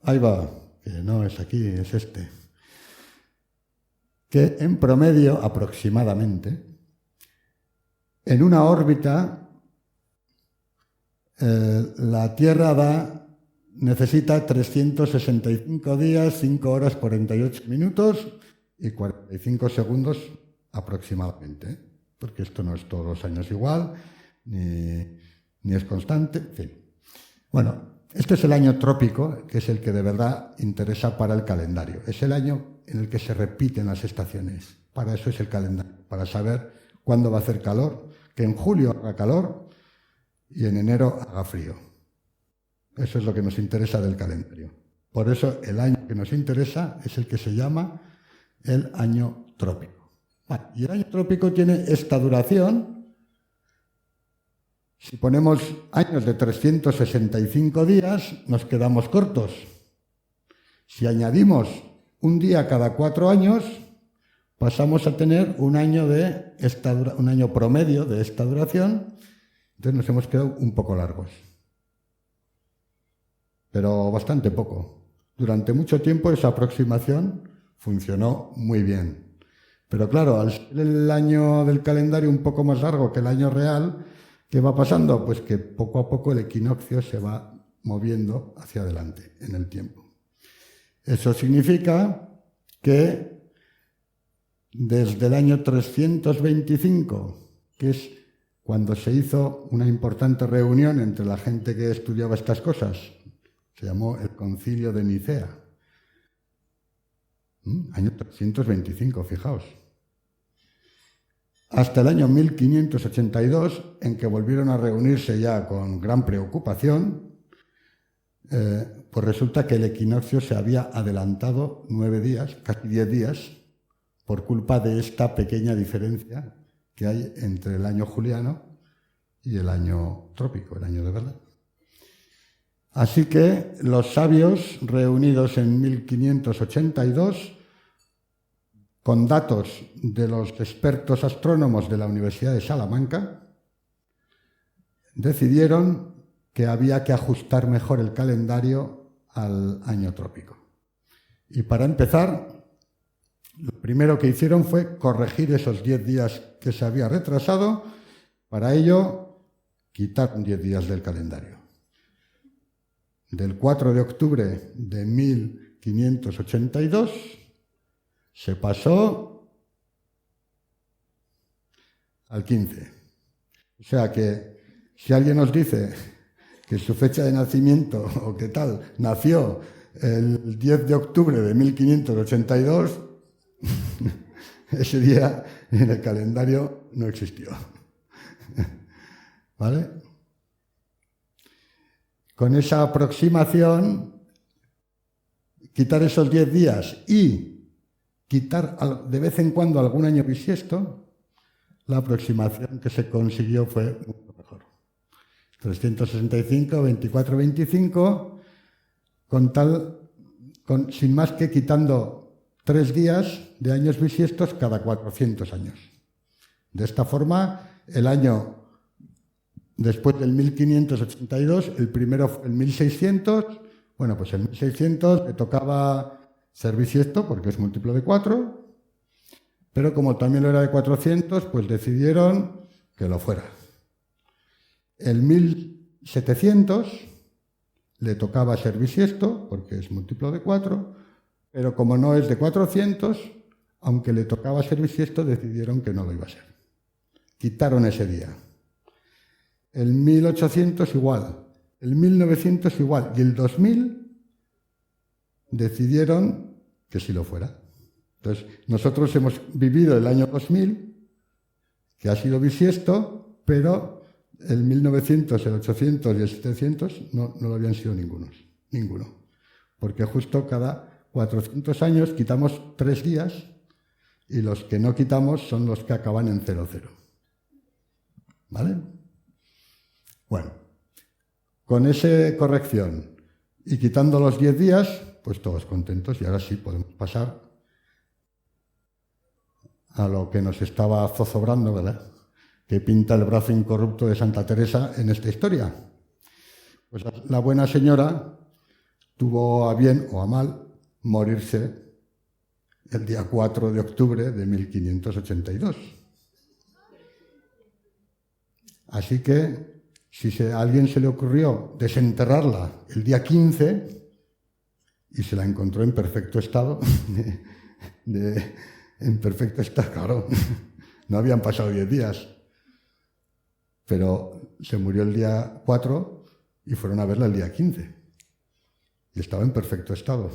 ahí va, que no es aquí, es este, que en promedio, aproximadamente, en una órbita, la Tierra necesita 365 días, 5 horas, 48 minutos y 45 segundos aproximadamente, porque esto no es todos los años igual, ni es constante, en fin. Bueno, este es el año trópico, que es el que de verdad interesa para el calendario. Es el año en el que se repiten las estaciones. Para eso es el calendario, para saber cuándo va a hacer calor, que en julio haga calor y en enero haga frío. Eso es lo que nos interesa del calendario. Por eso el año que nos interesa es el que se llama el año trópico. Vale, y el año trópico tiene esta duración. Si ponemos años de 365 días, nos quedamos cortos. Si añadimos un día cada 4 años, pasamos a tener un año promedio de esta duración. Entonces nos hemos quedado un poco largos. Pero bastante poco. Durante mucho tiempo esa aproximación funcionó muy bien. Pero claro, al ser el año del calendario un poco más largo que el año real, ¿qué va pasando? Pues que poco a poco el equinoccio se va moviendo hacia adelante en el tiempo. Eso significa que desde el año 325, que es cuando se hizo una importante reunión entre la gente que estudiaba estas cosas, se llamó el Concilio de Nicea. Año 325, fijaos. Hasta el año 1582, en que volvieron a reunirse ya con gran preocupación, pues resulta que el equinoccio se había adelantado 9 días, casi 10 días, por culpa de esta pequeña diferencia que hay entre el año juliano y el año trópico, el año de verdad. Así que los sabios, reunidos en 1582, con datos de los expertos astrónomos de la Universidad de Salamanca, decidieron que había que ajustar mejor el calendario al año trópico. Y para empezar, lo primero que hicieron fue corregir esos 10 días que se había retrasado. Para ello, quitaron 10 días del calendario. Del 4 de octubre de 1582 se pasó al 15. O sea que si alguien nos dice que su fecha de nacimiento o qué tal nació el 10 de octubre de 1582, ese día en el calendario no existió. ¿Vale? Con esa aproximación, quitar esos 10 días y quitar de vez en cuando algún año bisiesto, la aproximación que se consiguió fue mucho mejor. 365, 24, 25, sin más que quitando 3 días de años bisiestos cada 400 años. De esta forma, el año después del 1582, el primero fue el 1600, bueno, pues en 1600 le tocaba ser bisiesto porque es múltiplo de 4, pero como también lo era de 400, pues decidieron que lo fuera. El 1700 le tocaba ser bisiesto porque es múltiplo de 4, pero como no es de 400, aunque le tocaba ser bisiesto, decidieron que no lo iba a ser. Quitaron ese día. El 1800 igual, el 1900 igual, y el 2000 decidieron que sí lo fuera. Entonces, nosotros hemos vivido el año 2000, que ha sido bisiesto, pero el 1900, el 800 y el 700 no lo habían sido ninguno. Porque justo cada 400 años quitamos 3 días y los que no quitamos son los que acaban en 00. ¿Vale? Bueno, con esa corrección y quitando los 10 días, pues todos contentos y ahora sí podemos pasar a lo que nos estaba zozobrando, ¿verdad? Que pinta el brazo incorrupto de Santa Teresa en esta historia. Pues la buena señora tuvo a bien o a mal morirse el día 4 de octubre de 1582. Así que, si a alguien se le ocurrió desenterrarla el día 15 y se la encontró en perfecto estado, en perfecto estado, claro, no habían pasado 10 días, pero se murió el día 4 y fueron a verla el día 15 y estaba en perfecto estado.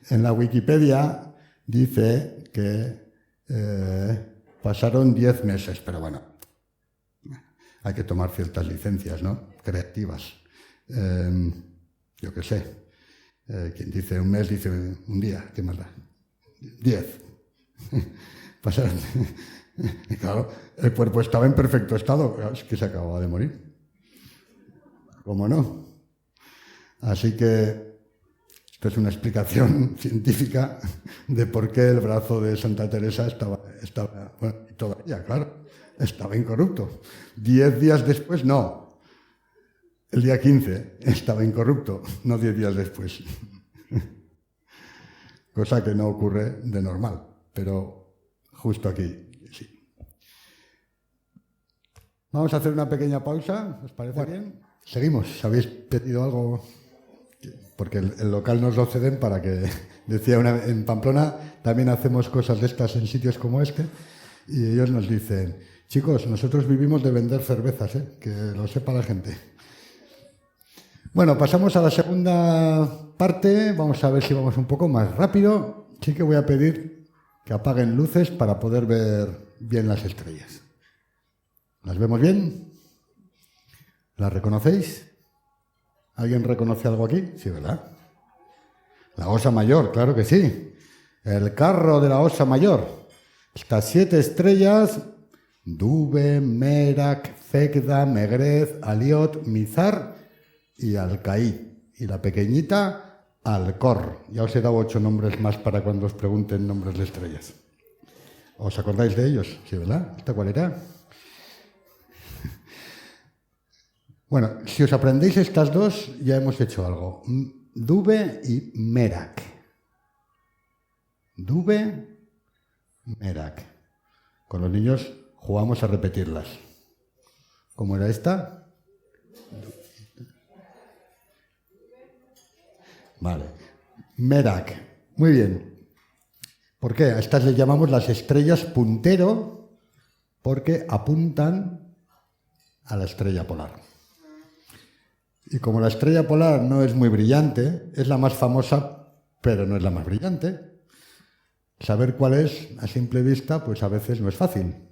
En la Wikipedia dice que pasaron 10 meses, pero bueno, hay que tomar ciertas licencias, ¿no? Creativas. Yo qué sé. Quien dice un mes dice un día, ¿qué más da? 10. Pasaron. Y claro, el cuerpo estaba en perfecto estado, es que se acababa de morir. ¿Cómo no? Así que esto es una explicación científica de por qué el brazo de Santa Teresa estaba bueno, y todavía, claro, estaba incorrupto. 10 días después, no. El día 15 estaba incorrupto, no 10 días después. Cosa que no ocurre de normal, pero justo aquí, sí. Vamos a hacer una pequeña pausa, ¿os parece bien? Seguimos. ¿Habéis pedido algo? Porque el local nos lo ceden para que, decía en Pamplona, también hacemos cosas de estas en sitios como este, y ellos nos dicen, chicos, nosotros vivimos de vender cervezas, que lo sepa la gente. Bueno, pasamos a la segunda parte, vamos a ver si vamos un poco más rápido. Sí que voy a pedir que apaguen luces para poder ver bien las estrellas. ¿Las vemos bien? ¿Las reconocéis? ¿Alguien reconoce algo aquí? Sí, ¿verdad? La Osa Mayor, claro que sí. El carro de la Osa Mayor. Estas 7 estrellas, Dube, Merak, Cegda, Megrez, Aliot, Mizar y Alcaí. Y la pequeñita, Alcor. Ya os he dado 8 nombres más para cuando os pregunten nombres de estrellas. ¿Os acordáis de ellos? Sí, ¿verdad? ¿Esta cuál era? Bueno, si os aprendéis estas dos, ya hemos hecho algo. Dube y Merak. Dube, Merak. Con los niños jugamos a repetirlas. ¿Cómo era esta? Vale. Merak. Muy bien. ¿Por qué? A estas les llamamos las estrellas puntero porque apuntan a la estrella polar. Y como la estrella polar no es muy brillante, es la más famosa, pero no es la más brillante. Saber cuál es, a simple vista, pues a veces no es fácil.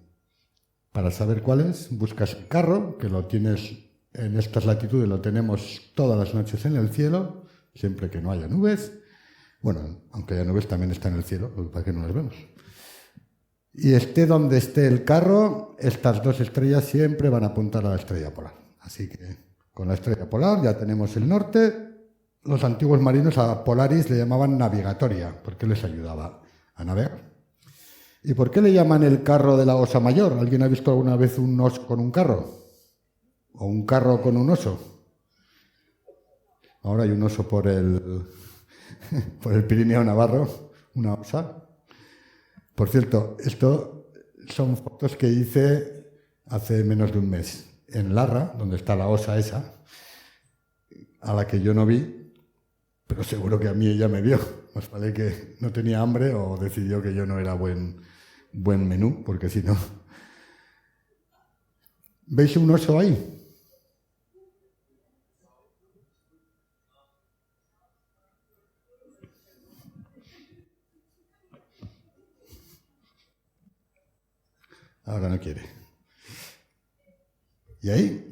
Para saber cuál es, buscas el carro, que lo tienes en estas latitudes, lo tenemos todas las noches en el cielo, siempre que no haya nubes. Bueno, aunque haya nubes también está en el cielo, para que no las vemos. Y esté donde esté el carro, estas 2 estrellas siempre van a apuntar a la estrella polar. Así que con la estrella polar ya tenemos el norte. Los antiguos marinos a Polaris le llamaban navigatoria, porque les ayudaba a navegar. ¿Y por qué le llaman el carro de la Osa Mayor? ¿Alguien ha visto alguna vez un oso con un carro? ¿O un carro con un oso? Ahora hay un oso por el Pirineo Navarro, una osa. Por cierto, esto son fotos que hice hace menos de un mes. En Larra, donde está la osa esa, a la que yo no vi, pero seguro que a mí ella me vio. Más vale que no tenía hambre o decidió que yo no era buen menú, porque si no... ¿Veis un oso ahí? Ahora no quiere. ¿Y ahí?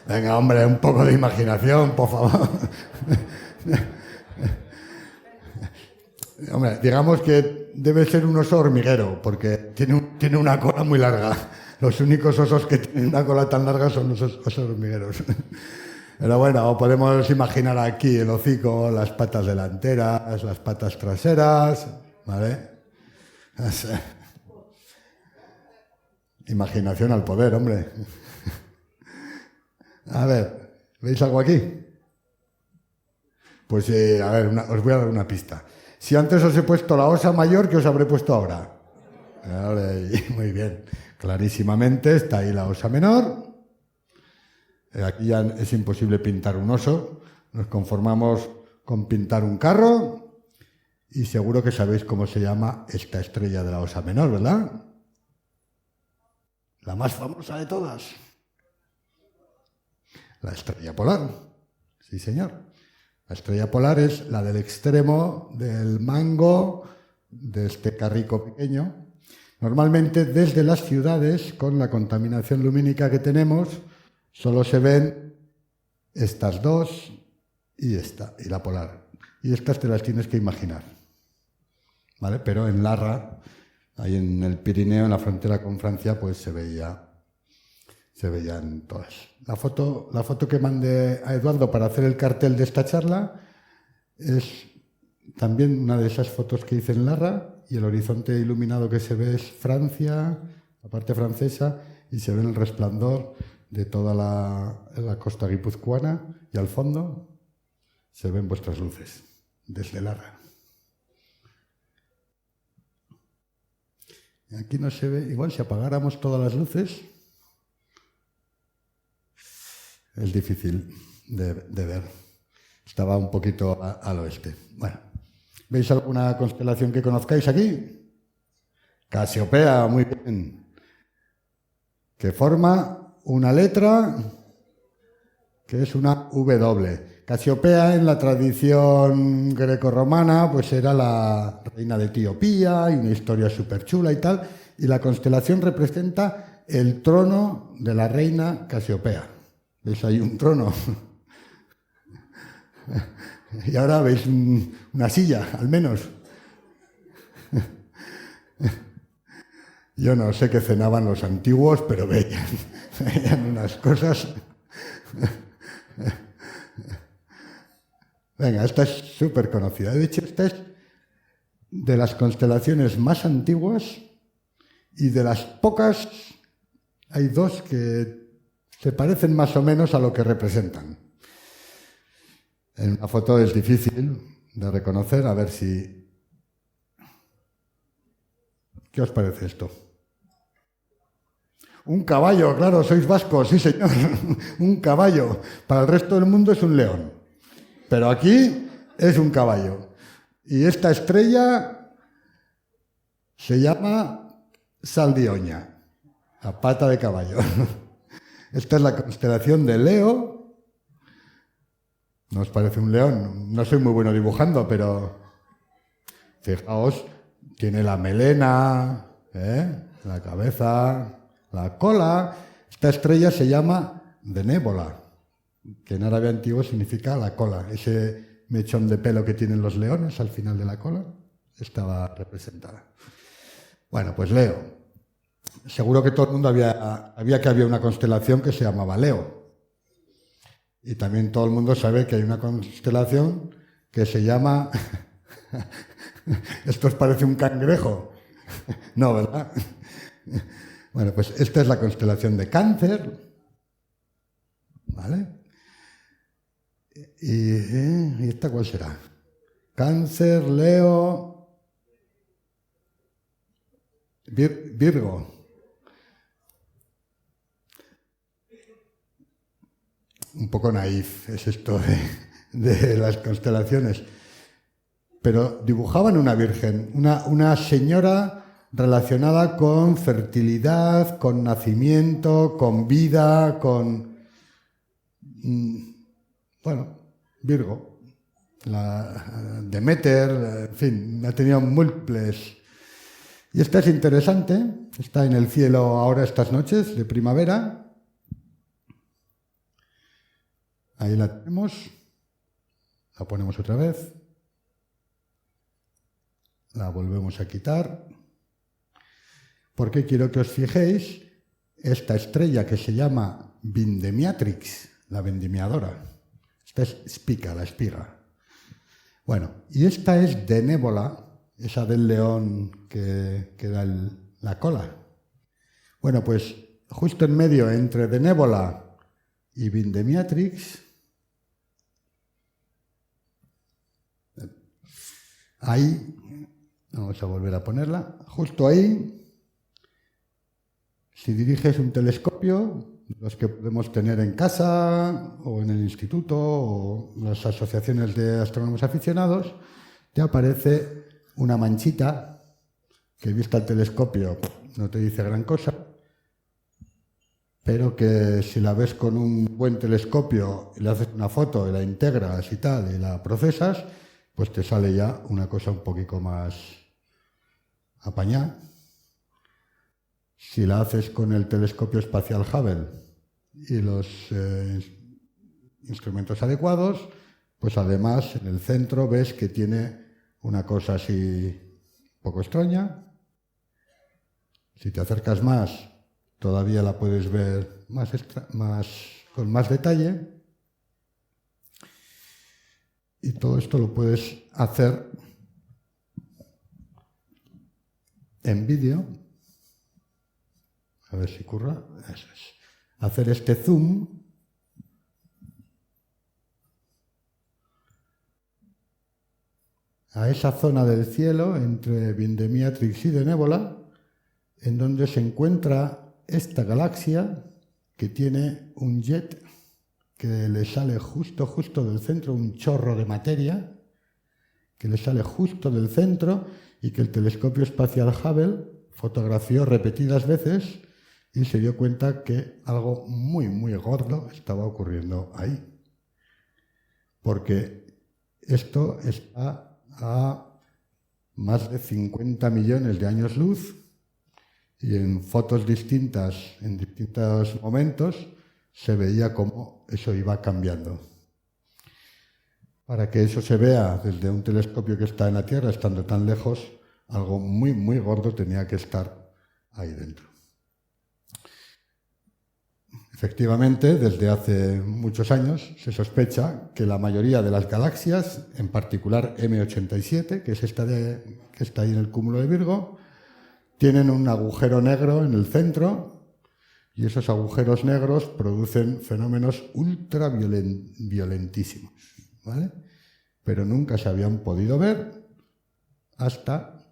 Venga, hombre, un poco de imaginación, por favor. Hombre, digamos que debe ser un oso hormiguero, porque tiene una cola muy larga. Los únicos osos que tienen una cola tan larga son los osos hormigueros. Pero bueno, podemos imaginar aquí el hocico, las patas delanteras, las patas traseras, ¿vale? Imaginación al poder, hombre. A ver, ¿veis algo aquí? Pues a ver, os voy a dar una pista. Si antes os he puesto la osa mayor, ¿qué os habré puesto ahora? Muy bien, clarísimamente está ahí la osa menor. Aquí ya es imposible pintar un oso, nos conformamos con pintar un carro y seguro que sabéis cómo se llama esta estrella de la osa menor, ¿verdad? La más famosa de todas. La estrella polar. Sí, señor. La estrella polar es la del extremo del mango de este carrico pequeño. Normalmente desde las ciudades, con la contaminación lumínica que tenemos, solo se ven estas dos y esta, y la polar. Y estas te las tienes que imaginar, ¿vale? Pero en Larra, ahí en el Pirineo, en la frontera con Francia, pues se veían todas. La foto que mandé a Eduardo para hacer el cartel de esta charla es también una de esas fotos que hice en Larra, y el horizonte iluminado que se ve es Francia, la parte francesa, y se ve el resplandor de toda la costa guipuzcoana, y al fondo se ven vuestras luces desde Larra. Aquí no se ve, igual si apagáramos todas las luces, es difícil de ver. Estaba un poquito al oeste. Bueno, ¿veis alguna constelación que conozcáis aquí? Casiopea, muy bien. Que forma una letra que es una W. Casiopea en la tradición grecorromana pues era la reina de Etiopía y una historia súper chula y tal. Y la constelación representa el trono de la reina Casiopea. ¿Veis ahí un trono? Y ahora veis una silla, al menos. Yo no sé qué cenaban los antiguos, pero veían unas cosas. Venga, esta es súper conocida. De hecho, esta es de las constelaciones más antiguas y de las pocas, hay dos que se parecen más o menos a lo que representan. En una foto es difícil de reconocer, a ver si... ¿Qué os parece esto? Un caballo, claro, sois vascos, sí señor, un caballo. Para el resto del mundo es un león, pero aquí es un caballo. Y esta estrella se llama Saldioña, la pata de caballo. Esta es la constelación de Leo. ¿No os parece un león? No soy muy bueno dibujando, pero fijaos, tiene la melena, la cabeza, la cola. Esta estrella se llama Benévola, que en árabe antiguo significa la cola. Ese mechón de pelo que tienen los leones al final de la cola estaba representada. Bueno, pues Leo. Seguro que todo el mundo había una constelación que se llamaba Leo. Y también todo el mundo sabe que hay una constelación que se llama... Esto os parece un cangrejo. No, ¿verdad? Bueno, pues esta es la constelación de Cáncer. ¿Vale? ¿Y esta cuál será? Cáncer, Leo... Virgo. Un poco naif es esto de las constelaciones. Pero dibujaban una virgen, una señora relacionada con fertilidad, con nacimiento, con vida, con... Bueno, Virgo, la Demeter, en fin, ha tenido múltiples... Y esta es interesante, está en el cielo ahora estas noches de primavera. Ahí la tenemos, la ponemos otra vez, la volvemos a quitar, porque quiero que os fijéis esta estrella que se llama Vindemiatrix, la vendimiadora. Esta es Spica, la espiga. Bueno, y esta es Denébola, esa del león que da la cola. Bueno, pues justo en medio entre Denébola y Vindemiatrix, ahí, vamos a volver a ponerla, justo ahí, si diriges un telescopio, los que podemos tener en casa o en el instituto o las asociaciones de astrónomos aficionados, te aparece una manchita que vista al telescopio no te dice gran cosa, pero que si la ves con un buen telescopio y le haces una foto y la integras y tal y la procesas, pues te sale ya una cosa un poquito más apañada. Si la haces con el telescopio espacial Hubble y los instrumentos adecuados, pues además en el centro ves que tiene una cosa así un poco extraña. Si te acercas más, todavía la puedes ver con más detalle. Y todo esto lo puedes hacer en vídeo. A ver si ocurra. Eso es. Hacer este zoom. A esa zona del cielo entre Vindemiatrix y Denébola, en donde se encuentra esta galaxia que tiene un jet que le sale justo del centro, un chorro de materia que le sale justo del centro y que el telescopio espacial Hubble fotografió repetidas veces y se dio cuenta que algo muy gordo estaba ocurriendo ahí. Porque esto está a más de 50 millones de años luz y en fotos distintas, en distintos momentos, se veía cómo eso iba cambiando. Para que eso se vea desde un telescopio que está en la Tierra, estando tan lejos, algo muy gordo tenía que estar ahí dentro. Efectivamente, desde hace muchos años se sospecha que la mayoría de las galaxias, en particular M87, que es esta que está ahí en el cúmulo de Virgo, tienen un agujero negro en el centro y esos agujeros negros producen fenómenos ultraviolentísimos, ¿vale? Pero nunca se habían podido ver hasta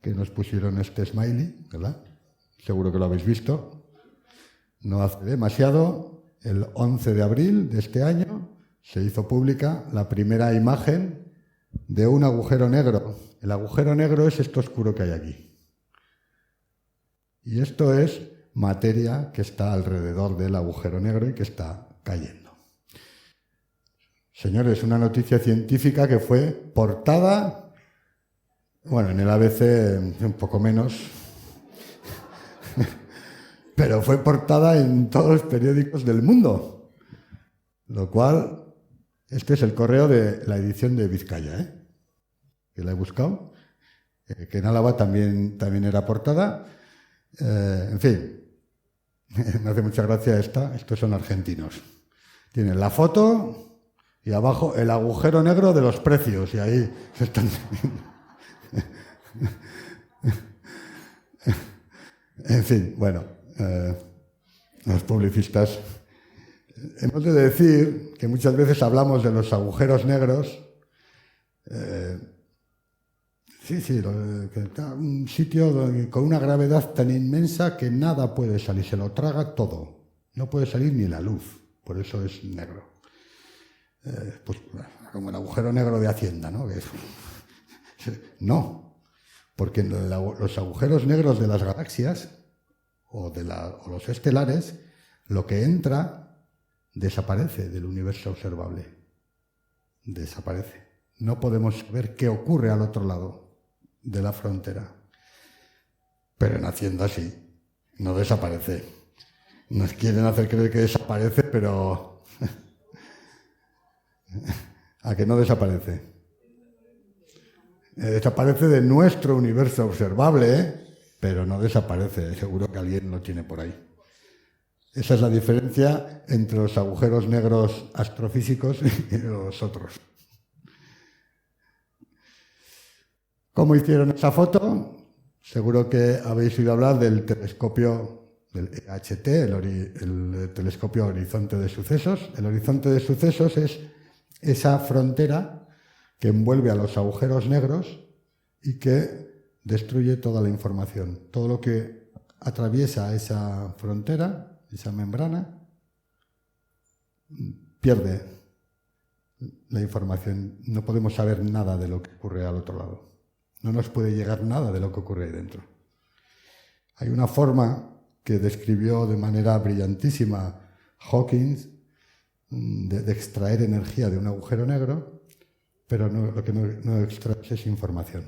que nos pusieron este smiley, ¿verdad? Seguro que lo habéis visto. No hace demasiado, el 11 de abril de este año, se hizo pública la primera imagen de un agujero negro. El agujero negro es esto oscuro que hay aquí. Y esto es materia que está alrededor del agujero negro y que está cayendo. Señores, una noticia científica que fue portada, bueno, en el ABC un poco menos, pero fue portada en todos los periódicos del mundo, lo cual, este es el correo de la edición de Vizcaya, que la he buscado, que en Álava también era portada. En fin, me hace mucha gracia estos son argentinos. Tienen la foto y abajo el agujero negro de los precios, y ahí se están... En fin, bueno, los publicistas. Hemos de decir que muchas veces hablamos de los agujeros negros. Un sitio con una gravedad tan inmensa que nada puede salir, se lo traga todo. No puede salir ni la luz, por eso es negro. Pues como el agujero negro de Hacienda, ¿no? No, porque los agujeros negros de las galaxias o los estelares, lo que entra desaparece del universo observable. Desaparece. No podemos saber qué ocurre al otro lado de la frontera. Pero en Hacienda sí, no desaparece. Nos quieren hacer creer que desaparece, pero a que no desaparece. Desaparece de nuestro universo observable, pero no desaparece. Seguro que alguien lo tiene por ahí. Esa es la diferencia entre los agujeros negros astrofísicos y los otros. ¿Cómo hicieron esa foto? Seguro que habéis oído hablar del telescopio del EHT, el telescopio Horizonte de Sucesos. El horizonte de sucesos es esa frontera que envuelve a los agujeros negros y que destruye toda la información. Todo lo que atraviesa esa frontera, esa membrana, pierde la información. No podemos saber nada de lo que ocurre al otro lado. No nos puede llegar nada de lo que ocurre ahí dentro. Hay una forma que describió de manera brillantísima Hawking de extraer energía de un agujero negro, pero lo que no extraes es información.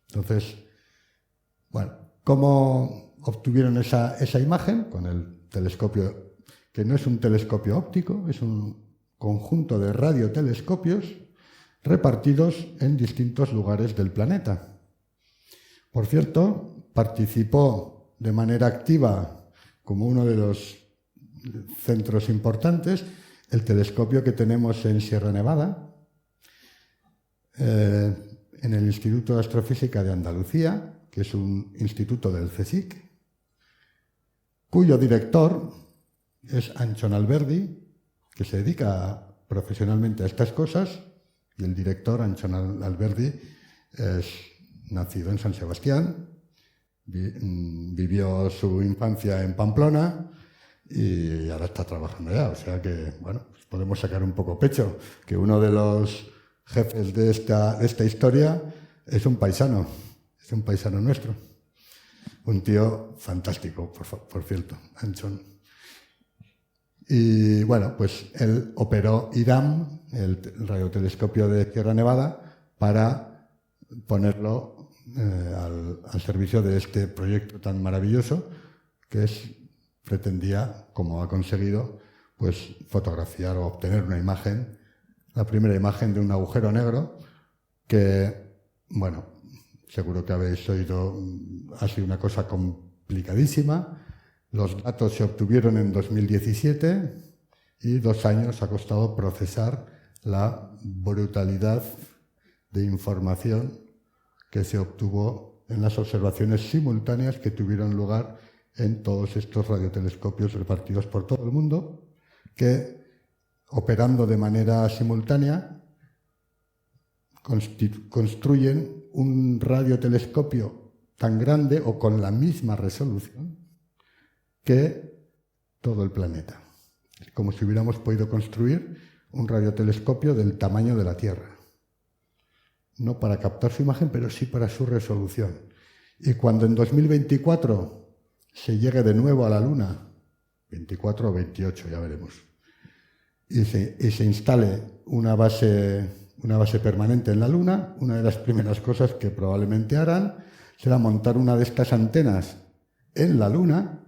Entonces, bueno, ¿cómo obtuvieron esa imagen? Con el telescopio, que no es un telescopio óptico, es un conjunto de radiotelescopios repartidos en distintos lugares del planeta. Por cierto, participó de manera activa como uno de los centros importantes el telescopio que tenemos en Sierra Nevada, en el Instituto de Astrofísica de Andalucía, que es un instituto del CSIC, cuyo director es Anchón Alberdi, que se dedica profesionalmente a estas cosas, y el director, Anchón Alberdi, es nacido en San Sebastián, vivió su infancia en Pamplona y ahora está trabajando allá. O sea que, bueno, pues podemos sacar un poco pecho, que uno de los jefes de esta historia es un paisano nuestro. Un tío fantástico, por cierto, Anchón. Y bueno, pues él operó IRAM, el radiotelescopio de Sierra Nevada, para ponerlo al servicio de este proyecto tan maravilloso que pretendía, como ha conseguido, pues fotografiar o obtener una imagen, la primera imagen de un agujero negro que, bueno, seguro que habéis oído, ha sido una cosa complicadísima. Los datos se obtuvieron en 2017 y 2 años ha costado procesar la brutalidad de información que se obtuvo en las observaciones simultáneas que tuvieron lugar en todos estos radiotelescopios repartidos por todo el mundo, que, operando de manera simultánea, construyen un radiotelescopio tan grande o con la misma resolución que todo el planeta. Es como si hubiéramos podido construir un radiotelescopio del tamaño de la Tierra. No para captar su imagen, pero sí para su resolución. Y cuando en 2024 se llegue de nuevo a la Luna, 24 o 28, ya veremos, y se instale una base permanente en la Luna, una de las primeras cosas que probablemente harán será montar una de estas antenas en la Luna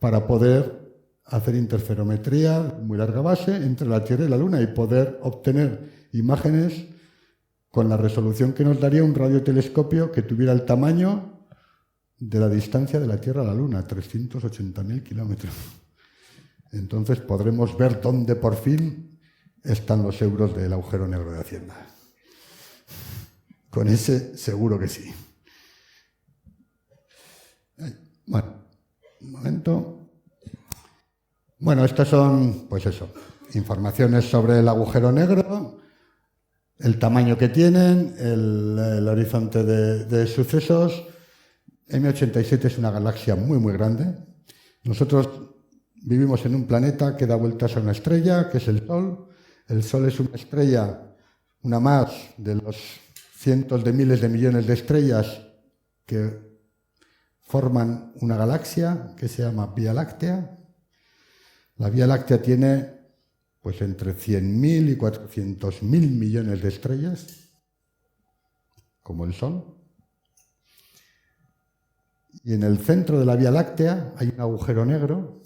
para poder hacer interferometría muy larga base entre la Tierra y la Luna y poder obtener imágenes con la resolución que nos daría un radiotelescopio que tuviera el tamaño de la distancia de la Tierra a la Luna, 380.000 kilómetros. Entonces podremos ver dónde por fin están los euros del agujero negro de Hacienda. Con ese seguro que sí. Bueno, un momento. Bueno, estas son, pues eso, informaciones sobre el agujero negro, el tamaño que tienen, el horizonte de sucesos. M87 es una galaxia muy, muy grande. Nosotros vivimos en un planeta que da vueltas a una estrella, que es el Sol. El Sol es una estrella, una más de los cientos de miles de millones de estrellas que forman una galaxia que se llama Vía Láctea. La Vía Láctea tiene pues entre 100.000 y 400.000 millones de estrellas, como el Sol. Y en el centro de la Vía Láctea hay un agujero negro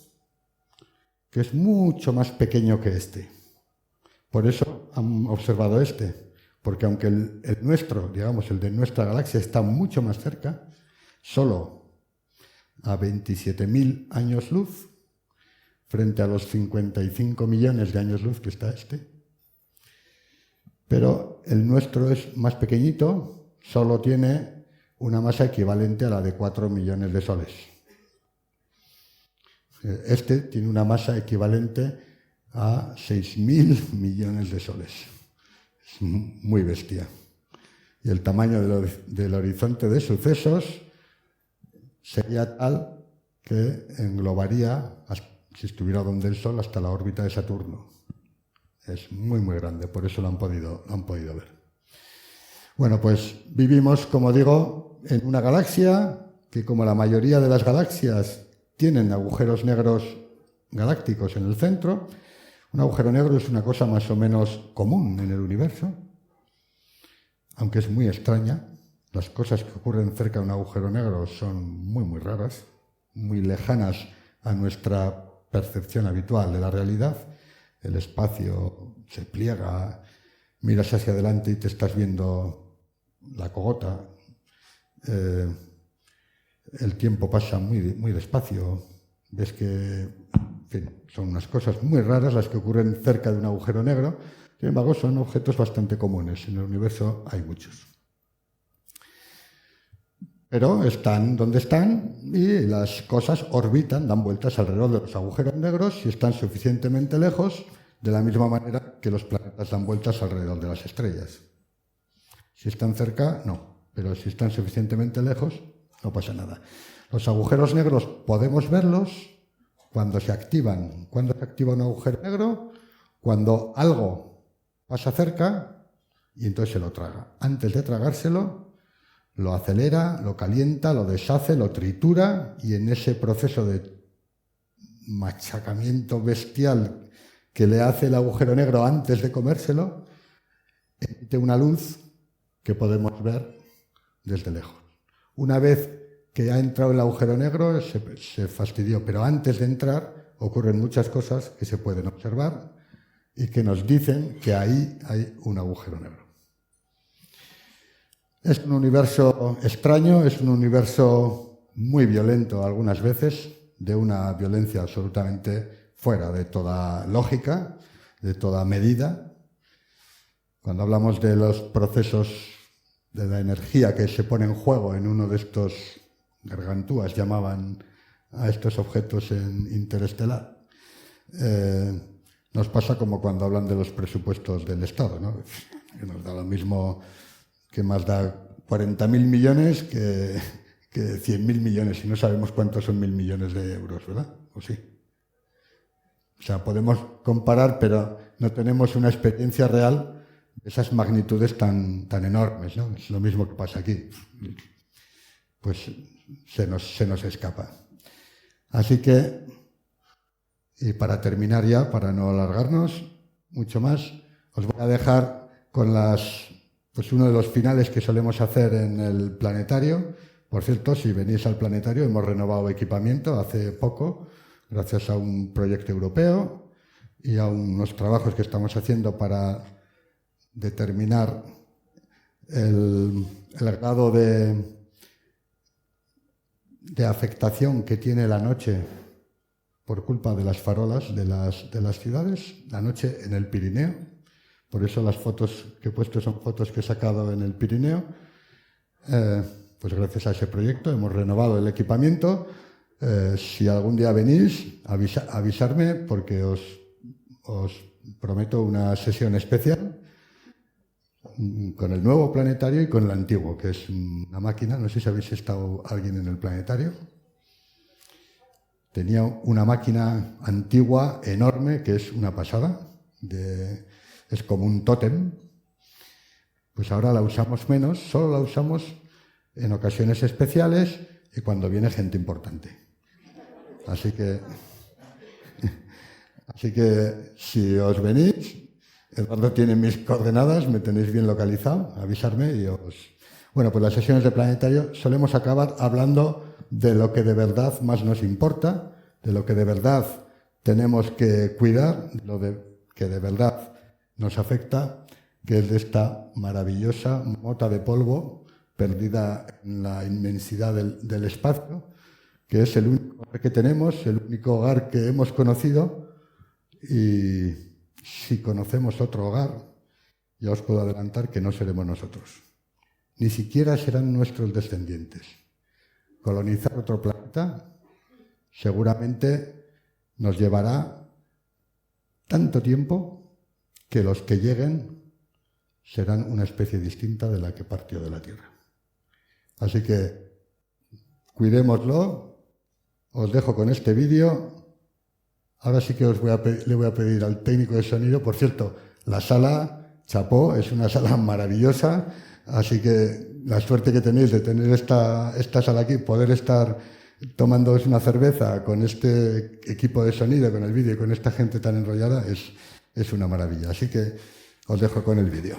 que es mucho más pequeño que este. Por eso han observado este, porque aunque el nuestro, digamos, el de nuestra galaxia está mucho más cerca, solo a 27.000 años luz, frente a los 55 millones de años luz que está este. Pero el nuestro es más pequeñito, solo tiene una masa equivalente a la de 4 millones de soles. Este tiene una masa equivalente a 6.000 millones de soles. Es muy bestia. Y el tamaño del horizonte de sucesos sería tal que englobaría, si estuviera donde el Sol, hasta la órbita de Saturno. Es muy, muy grande, por eso lo han podido ver. Bueno, pues vivimos, como digo, en una galaxia que, como la mayoría de las galaxias, tienen agujeros negros galácticos en el centro. Un agujero negro es una cosa más o menos común en el universo, aunque es muy extraña. Las cosas que ocurren cerca de un agujero negro son muy, muy raras, muy lejanas a nuestra percepción habitual de la realidad. El espacio se pliega, miras hacia adelante y te estás viendo la cogota. El tiempo pasa muy, muy despacio. Ves que, en fin, son unas cosas muy raras las que ocurren cerca de un agujero negro. Sin embargo, son objetos bastante comunes. En el universo hay muchos. Pero están donde están y las cosas orbitan, dan vueltas alrededor de los agujeros negros y están suficientemente lejos, de la misma manera que los planetas dan vueltas alrededor de las estrellas. Si están cerca, no. Pero si están suficientemente lejos, no pasa nada. Los agujeros negros podemos verlos cuando se activan. ¿Cuándo se activa un agujero negro? Cuando algo pasa cerca y entonces se lo traga. Antes de tragárselo, lo acelera, lo calienta, lo deshace, lo tritura, y en ese proceso de machacamiento bestial que le hace el agujero negro antes de comérselo, emite una luz que podemos ver desde lejos. Una vez que ha entrado el agujero negro se fastidió, pero antes de entrar ocurren muchas cosas que se pueden observar y que nos dicen que ahí hay un agujero negro. Es un universo extraño, es un universo muy violento algunas veces, de una violencia absolutamente fuera de toda lógica, de toda medida. Cuando hablamos de los procesos de la energía que se pone en juego en uno de estos gargantúas, llamaban a estos objetos en interestelar, nos pasa como cuando hablan de los presupuestos del Estado, ¿no? Que nos da lo mismo, que más da 40.000 millones que 100.000 millones, y no sabemos cuántos son 1.000 millones de euros, ¿verdad? ¿O sí? O sea, podemos comparar, pero no tenemos una experiencia real de esas magnitudes tan enormes, ¿no? Es lo mismo que pasa aquí. Pues se nos escapa. Así que, y para terminar ya, para no alargarnos mucho más, os voy a dejar con uno de los finales que solemos hacer en el planetario. Por cierto, si venís al planetario, hemos renovado equipamiento hace poco, gracias a un proyecto europeo y a unos trabajos que estamos haciendo para determinar el grado de afectación que tiene la noche por culpa de las farolas de las ciudades, la noche en el Pirineo. Por eso las fotos que he puesto son fotos que he sacado en el Pirineo. Pues gracias a ese proyecto hemos renovado el equipamiento. Si algún día venís, avisarme, porque os prometo una sesión especial con el nuevo planetario y con el antiguo, que es una máquina. No sé si habéis estado alguien en el planetario. Tenía una máquina antigua enorme, que es una pasada, es como un tótem. Pues ahora la usamos menos, solo la usamos en ocasiones especiales y cuando viene gente importante. Así que si os venís, Eduardo tiene mis coordenadas, me tenéis bien localizado, avisarme y os... Bueno, pues las sesiones de planetario solemos acabar hablando de lo que de verdad más nos importa, de lo que de verdad tenemos que cuidar, de lo que de verdad nos afecta, que es de esta maravillosa mota de polvo perdida en la inmensidad del espacio, que es el único hogar que tenemos, el único hogar que hemos conocido, y si conocemos otro hogar, ya os puedo adelantar que no seremos nosotros. Ni siquiera serán nuestros descendientes. Colonizar otro planeta seguramente nos llevará tanto tiempo que los que lleguen serán una especie distinta de la que partió de la Tierra. Así que cuidémoslo. Os dejo con este vídeo. Ahora sí que le voy a pedir al técnico de sonido. Por cierto, la sala, chapó, es una sala maravillosa. Así que la suerte que tenéis de tener esta sala aquí, poder estar tomándoos una cerveza con este equipo de sonido, con el vídeo y con esta gente tan enrollada, es una maravilla. Así que os dejo con el vídeo.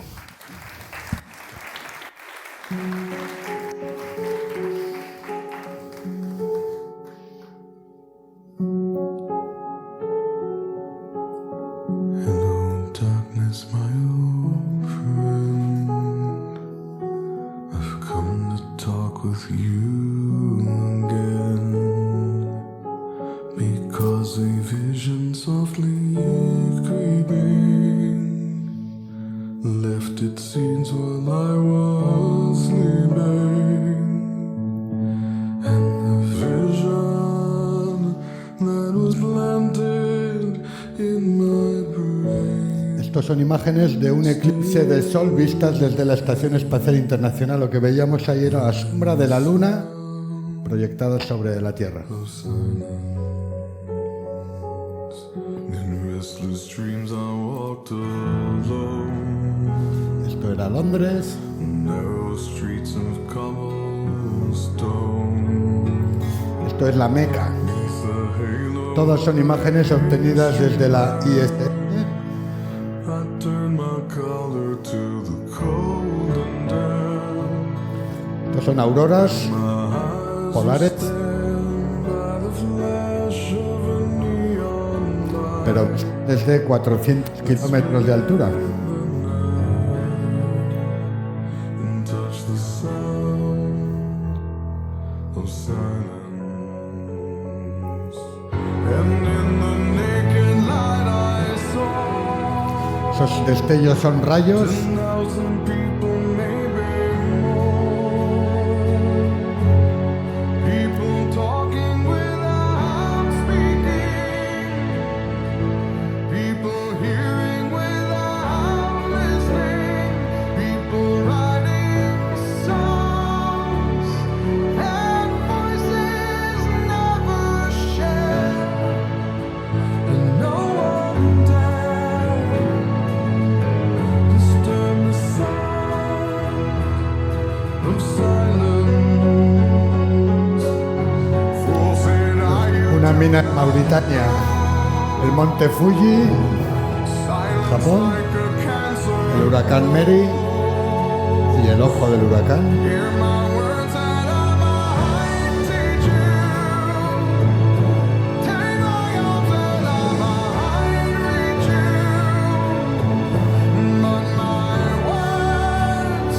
With you again, because a vision softly creeping left its scenes while I was sleeping, and the vision that was planted in my brain. Estos son imágenes de un eclipse de sol vistas desde la Estación Espacial Internacional. Lo que veíamos ahí era la sombra de la Luna proyectada sobre la Tierra. Esto era Londres. Esto es la Meca. Todas son imágenes obtenidas desde la ISS. Estos son auroras polares, pero desde 400 kilómetros de altura. Esos destellos son rayos. Una mina en Mauritania, el monte Fuji, Japón, el huracán Mary y el ojo del huracán.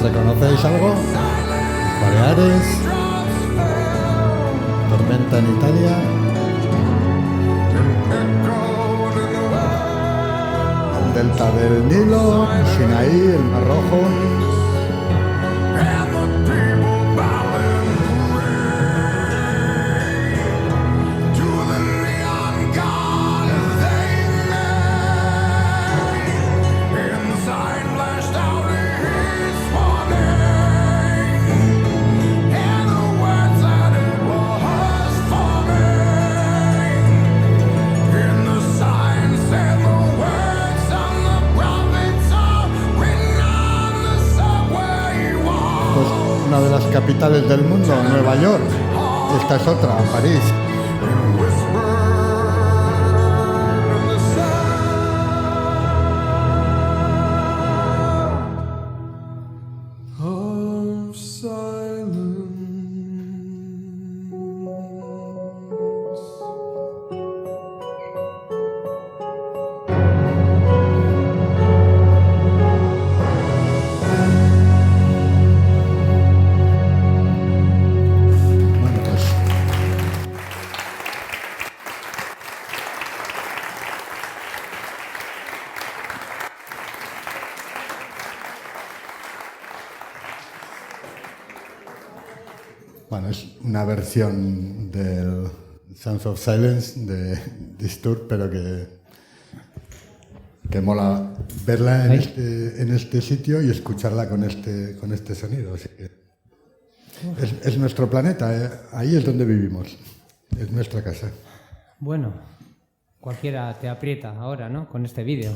¿Reconocéis algo? Baleares, tormenta en Italia, el delta del Nilo, Sinaí, el Mar Rojo. Una de las capitales del mundo, Nueva York. Esta es otra, París. Bueno, es una versión del Sounds of Silence de Disturbed, pero que mola verla en este sitio y escucharla con este sonido. Así que es nuestro planeta, ahí es donde vivimos, es nuestra casa. Bueno, cualquiera te aprieta ahora, ¿no? Con este vídeo.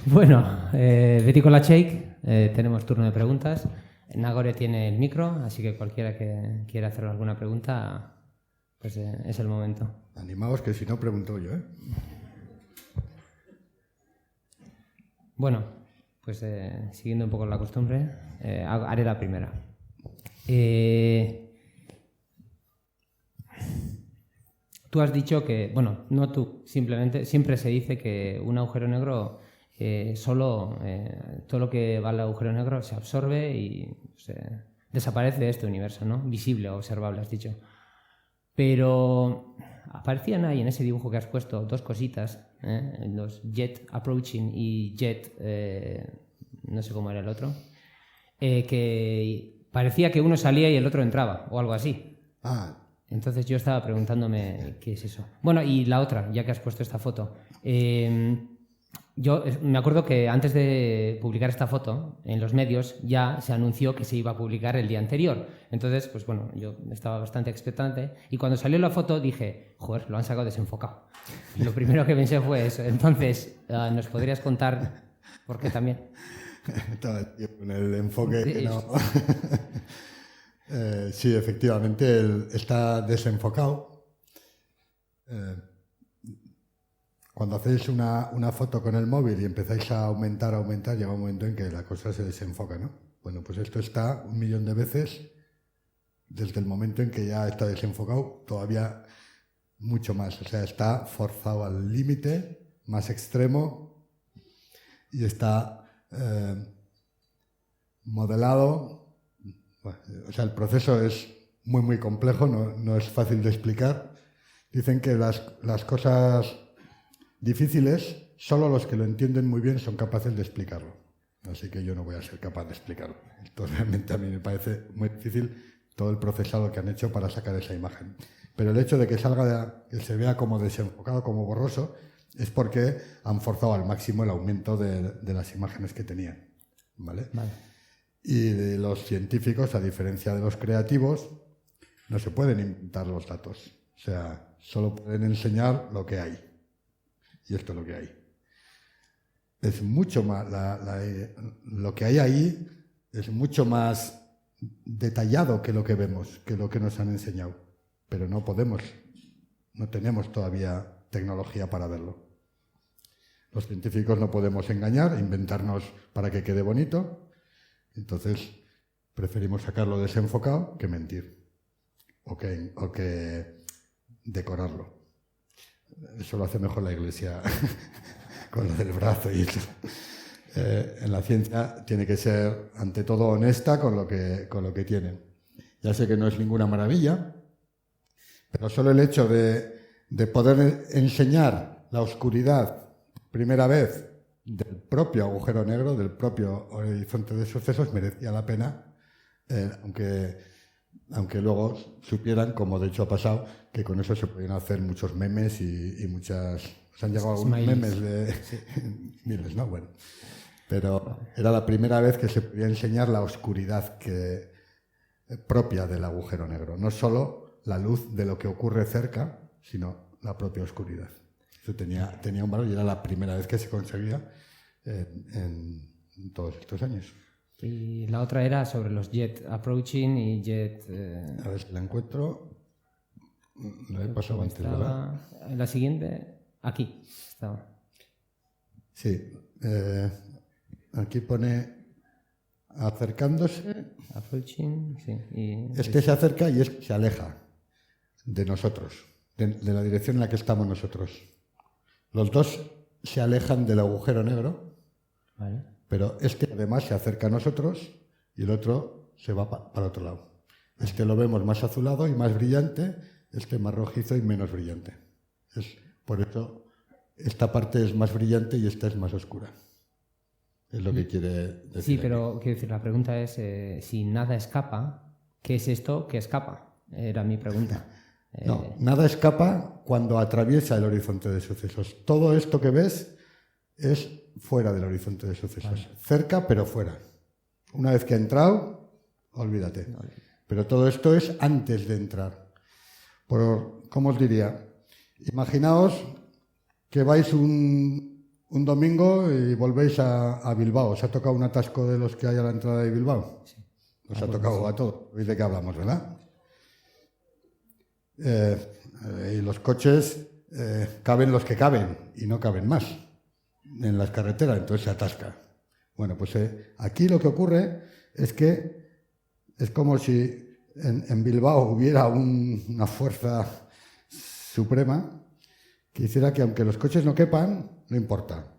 Bueno, Betty con la Shake, tenemos turno de preguntas. Nagore tiene el micro, así que cualquiera que quiera hacer alguna pregunta, pues es el momento. Animaos, que si no pregunto yo, ¿eh? Bueno, pues siguiendo un poco la costumbre, haré la primera. Tú has dicho que, bueno, no tú, simplemente, siempre se dice que un agujero negro solo, todo lo que va al agujero negro se absorbe y desaparece de este universo, ¿no? Visible, observable, has dicho. Pero aparecían ahí en ese dibujo que has puesto dos cositas, los jet approaching y jet, no sé cómo era el otro, que parecía que uno salía y el otro entraba, o algo así. Entonces yo estaba preguntándome qué es eso. Bueno, y la otra, ya que has puesto esta foto. Yo me acuerdo que antes de publicar esta foto en los medios ya se anunció que se iba a publicar el día anterior. Entonces, pues bueno, yo estaba bastante expectante y cuando salió la foto dije, joder, lo han sacado desenfocado. Lo primero que pensé fue eso. Entonces, ¿nos podrías contar por qué también? Estaba con el enfoque que no... sí, efectivamente, está desenfocado. Cuando hacéis una foto con el móvil y empezáis a aumentar, llega un momento en que la cosa se desenfoca, ¿no? Bueno, pues esto está 1.000.000 de veces desde el momento en que ya está desenfocado, todavía mucho más. O sea, está forzado al límite más extremo y está modelado. Bueno, o sea, el proceso es muy, muy complejo, no es fácil de explicar. Dicen que las cosas difíciles, solo los que lo entienden muy bien son capaces de explicarlo. Así que yo no voy a ser capaz de explicarlo. Esto realmente a mí me parece muy difícil, todo el procesado que han hecho para sacar esa imagen. Pero el hecho de que que se vea como desenfocado, como borroso, es porque han forzado al máximo el aumento de las imágenes que tenían. ¿Vale? Y de los científicos, a diferencia de los creativos, no se pueden inventar los datos. O sea, solo pueden enseñar lo que hay. Y esto es lo que hay. Es mucho más, lo que hay ahí es mucho más detallado que lo que vemos, que lo que nos han enseñado. Pero no tenemos todavía tecnología para verlo. Los científicos no podemos engañar, inventarnos para que quede bonito. Entonces, preferimos sacarlo desenfocado que mentir. O que decorarlo. Eso lo hace mejor la Iglesia con lo del brazo y eso. En la ciencia tiene que ser, ante todo, honesta con lo que tienen. Ya sé que no es ninguna maravilla, pero solo el hecho de poder enseñar la oscuridad, primera vez, del propio agujero negro, del propio horizonte de sucesos, merecía la pena, aunque luego supieran, como de hecho ha pasado, que con eso se podían hacer muchos memes y muchas... Se han llegado algunos memes de miles, ¿no? Bueno, pero era la primera vez que se podía enseñar la oscuridad propia del agujero negro. No solo la luz de lo que ocurre cerca, sino la propia oscuridad. Eso tenía un valor y era la primera vez que se conseguía en todos estos años. Y la otra era sobre los jet approaching y jet... A ver si la encuentro. Lo he pasado antes, ¿verdad? La siguiente, aquí estaba. Sí. Aquí pone acercándose. Approaching, sí. Este se acerca y este se aleja de nosotros, de la dirección en la que estamos nosotros. Los dos se alejan del agujero negro. Vale. Pero este además se acerca a nosotros y el otro se va para otro lado. Este lo vemos más azulado y más brillante, este más rojizo y menos brillante. Por eso esta parte es más brillante y esta es más oscura. es lo que quiere decir. Sí, aquí. pero quiero decir, la pregunta es, si nada escapa, ¿qué es esto que escapa? Era mi pregunta. No, nada escapa cuando atraviesa el horizonte de sucesos. Todo esto que ves es fuera del horizonte de sucesos. Vale. Cerca, pero fuera. Una vez que ha entrado, olvídate. Pero todo esto es antes de entrar. ¿Cómo os diría? Imaginaos que vais un domingo y volvéis a Bilbao. ¿Os ha tocado un atasco de los que hay a la entrada de Bilbao? Sí. Os ha tocado a todos. ¿Veis de qué hablamos, verdad? Y los coches caben los que caben y no caben más en las carreteras, entonces se atasca. Bueno, pues aquí lo que ocurre es que es como si en Bilbao hubiera una fuerza suprema que hiciera que aunque los coches no quepan, no importa.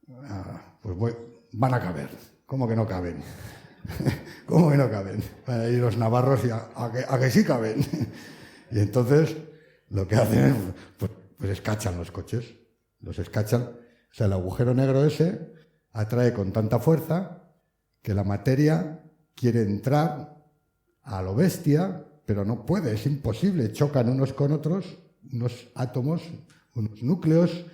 Van a caber. ¿Cómo que no caben? ¿Cómo que no caben? Van a ir los navarros y a que sí caben. Y entonces lo que hacen es, pues escachan los coches, los escachan. O sea, el agujero negro ese atrae con tanta fuerza que la materia quiere entrar a lo bestia, pero no puede, es imposible. Chocan unos con otros, unos átomos, unos núcleos,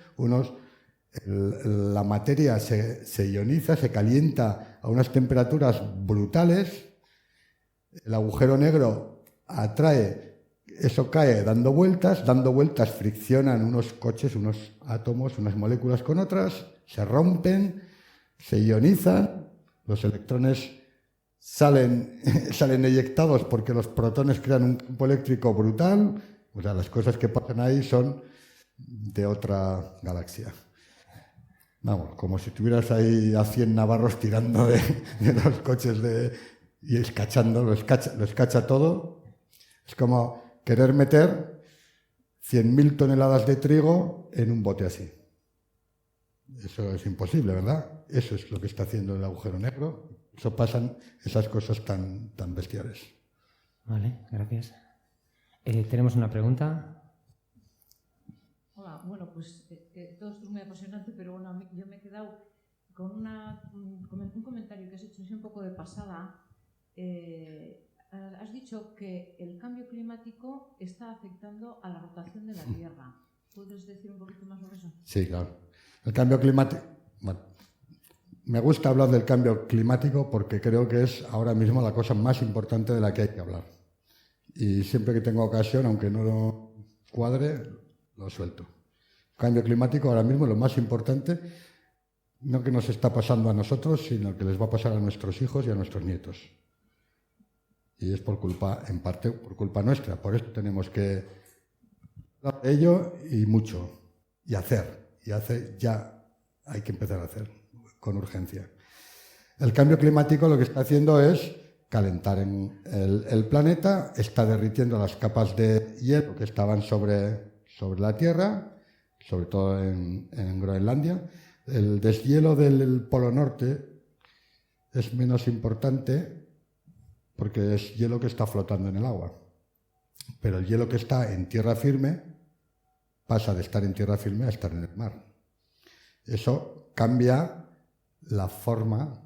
la materia se ioniza, se calienta a unas temperaturas brutales. El agujero negro atrae. Eso cae dando vueltas friccionan unos coches, unos átomos, unas moléculas con otras, se rompen, se ionizan, los electrones salen eyectados porque los protones crean un campo eléctrico brutal. O sea, las cosas que pasan ahí son de otra galaxia. Vamos, como si tuvieras ahí a 100 navarros tirando de los coches y escachando, lo escacha todo. Es como querer meter 100.000 toneladas de trigo en un bote así. Eso es imposible, ¿verdad? Eso es lo que está haciendo el agujero negro. Eso pasan esas cosas tan bestiales. Vale, gracias. ¿Tenemos una pregunta? Hola, bueno, pues todo esto es muy apasionante, pero bueno, yo me he quedado con un comentario que has hecho así un poco de pasada. Has dicho que el cambio climático está afectando a la rotación de la Tierra. ¿Puedes decir un poquito más sobre eso? Sí, claro. El cambio climático... Bueno, me gusta hablar del cambio climático porque creo que es ahora mismo la cosa más importante de la que hay que hablar. Y siempre que tengo ocasión, aunque no lo cuadre, lo suelto. El cambio climático ahora mismo es lo más importante, no que nos está pasando a nosotros, sino que les va a pasar a nuestros hijos y a nuestros nietos. Y es en parte por culpa nuestra. Por eso tenemos que hablar de ello y mucho. Y hacer ya hay que empezar a hacer con urgencia. El cambio climático lo que está haciendo es calentar el planeta, está derritiendo las capas de hielo que estaban sobre la Tierra, sobre todo en Groenlandia. El deshielo del Polo Norte es menos importante porque es hielo que está flotando en el agua. Pero el hielo que está en tierra firme pasa de estar en tierra firme a estar en el mar. Eso cambia la forma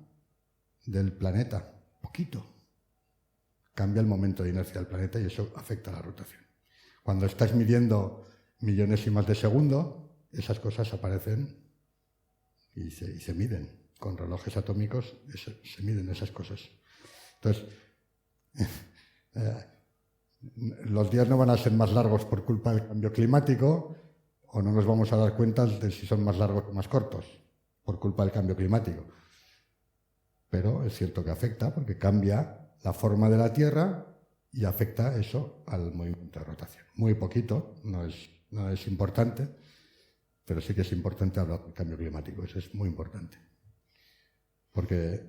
del planeta, poquito. Cambia el momento de inercia del planeta y eso afecta a la rotación. Cuando estás midiendo millonésimas de segundo, esas cosas aparecen y se miden. Con relojes atómicos se miden esas cosas. Entonces, los días no van a ser más largos por culpa del cambio climático o no nos vamos a dar cuenta de si son más largos o más cortos por culpa del cambio climático. Pero es cierto que afecta porque cambia la forma de la Tierra y afecta eso al movimiento de rotación. Muy poquito, no es importante, pero sí que es importante hablar del cambio climático. Eso es muy importante. Porque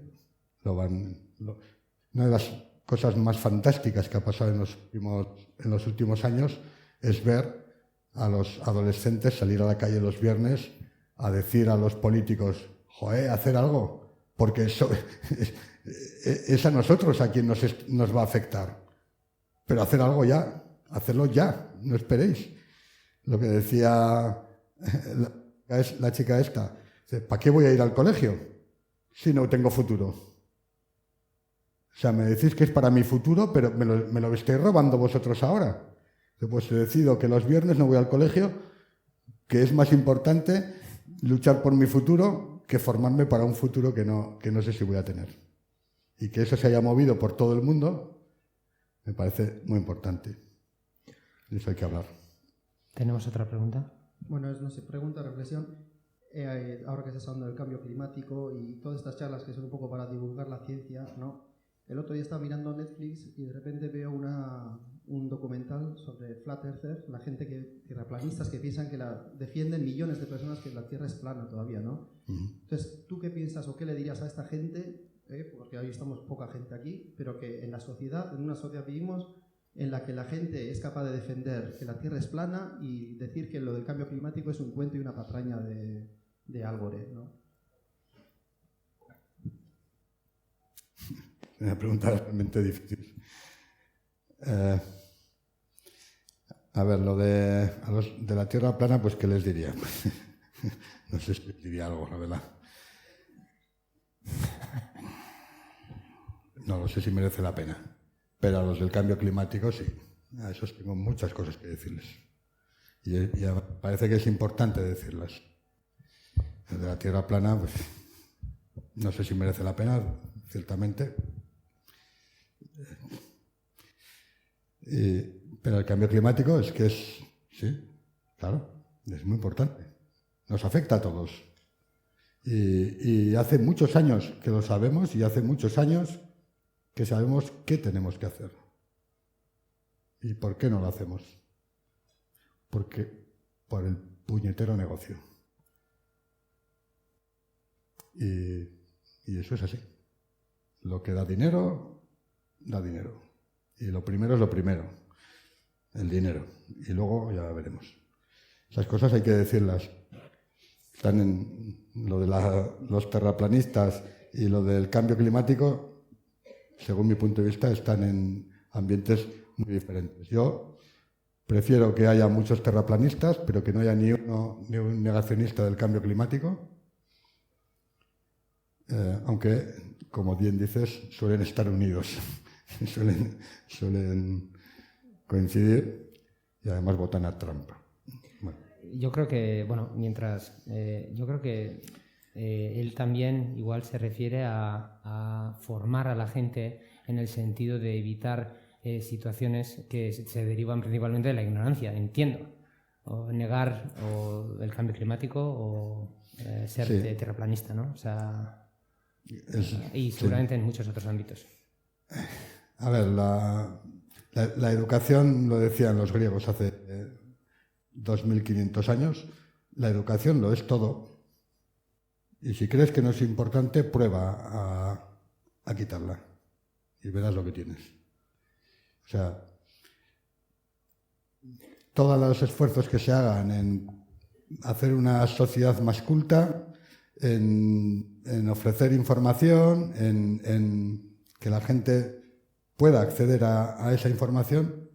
una de las cosas más fantásticas que ha pasado en los últimos años es ver a los adolescentes salir a la calle los viernes a decir a los políticos, ¡joder, hacer algo! Porque eso es a nosotros a quien nos va a afectar. Pero hacer algo ya, hacerlo ya, no esperéis. Lo que decía la chica esta, ¿para qué voy a ir al colegio? si no tengo futuro? O sea, me decís que es para mi futuro, pero me lo estáis robando vosotros ahora. Pues decido que los viernes no voy al colegio, que es más importante luchar por mi futuro que formarme para un futuro que no sé si voy a tener. Y que eso se haya movido por todo el mundo me parece muy importante. De eso hay que hablar. ¿Tenemos otra pregunta? Bueno, es, no sé, pregunta, reflexión. Ahora que estás hablando del cambio climático y todas estas charlas que son un poco para divulgar la ciencia, ¿no? El otro día estaba mirando Netflix y de repente veo un documental sobre Flat Earthers, la gente terraplanistas que piensan que defienden millones de personas que la Tierra es plana todavía, ¿no? Entonces, ¿tú qué piensas o qué le dirías a esta gente? Porque hoy estamos poca gente aquí, pero que en una sociedad vivimos en la que la gente es capaz de defender que la Tierra es plana y decir que lo del cambio climático es un cuento y una patraña de Álvore, ¿no? Una pregunta realmente difícil. A ver, a los de la Tierra plana, pues ¿qué les diría? No sé si les diría algo, la verdad. No lo sé si merece la pena. Pero a los del cambio climático sí. A esos tengo muchas cosas que decirles. Y parece que es importante decirlas. El de la Tierra plana, pues no sé si merece la pena, ciertamente. Pero el cambio climático sí, claro, es muy importante. Nos afecta a todos. Y hace muchos años que lo sabemos y hace muchos años que sabemos qué tenemos que hacer. ¿Y por qué no lo hacemos? Por el puñetero negocio. Y eso es así. Lo que da dinero, da dinero. Y lo primero es lo primero, el dinero. Y luego ya veremos. Esas cosas hay que decirlas. Están en lo de los terraplanistas y lo del cambio climático, según mi punto de vista, están en ambientes muy diferentes. Yo prefiero que haya muchos terraplanistas, pero que no haya ni un negacionista del cambio climático. Aunque, como bien dices, suelen estar unidos, suelen coincidir y además votan a Trump. Bueno. Yo creo que, yo creo que él también igual se refiere a formar a la gente en el sentido de evitar situaciones que se derivan principalmente de la ignorancia, entiendo, o negar el cambio climático o ser terraplanista, ¿no? O sea, y seguramente en muchos otros ámbitos. A ver, la educación, lo decían los griegos hace 2500 años, la educación lo es todo. Y si crees que no es importante, prueba a quitarla y verás lo que tienes. O sea, todos los esfuerzos que se hagan en hacer una sociedad más culta, en ofrecer información, en que la gente pueda acceder a esa información,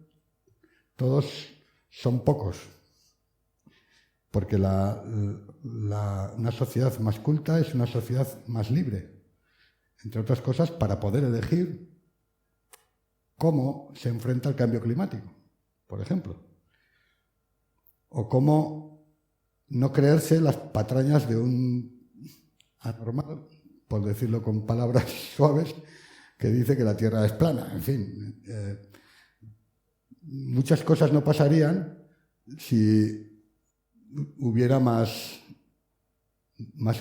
todos son pocos. Porque una sociedad más culta es una sociedad más libre, entre otras cosas, para poder elegir cómo se enfrenta al cambio climático, por ejemplo. O cómo no creerse las patrañas de un anormal, por decirlo con palabras suaves, que dice que la Tierra es plana. En fin, muchas cosas no pasarían si hubiera más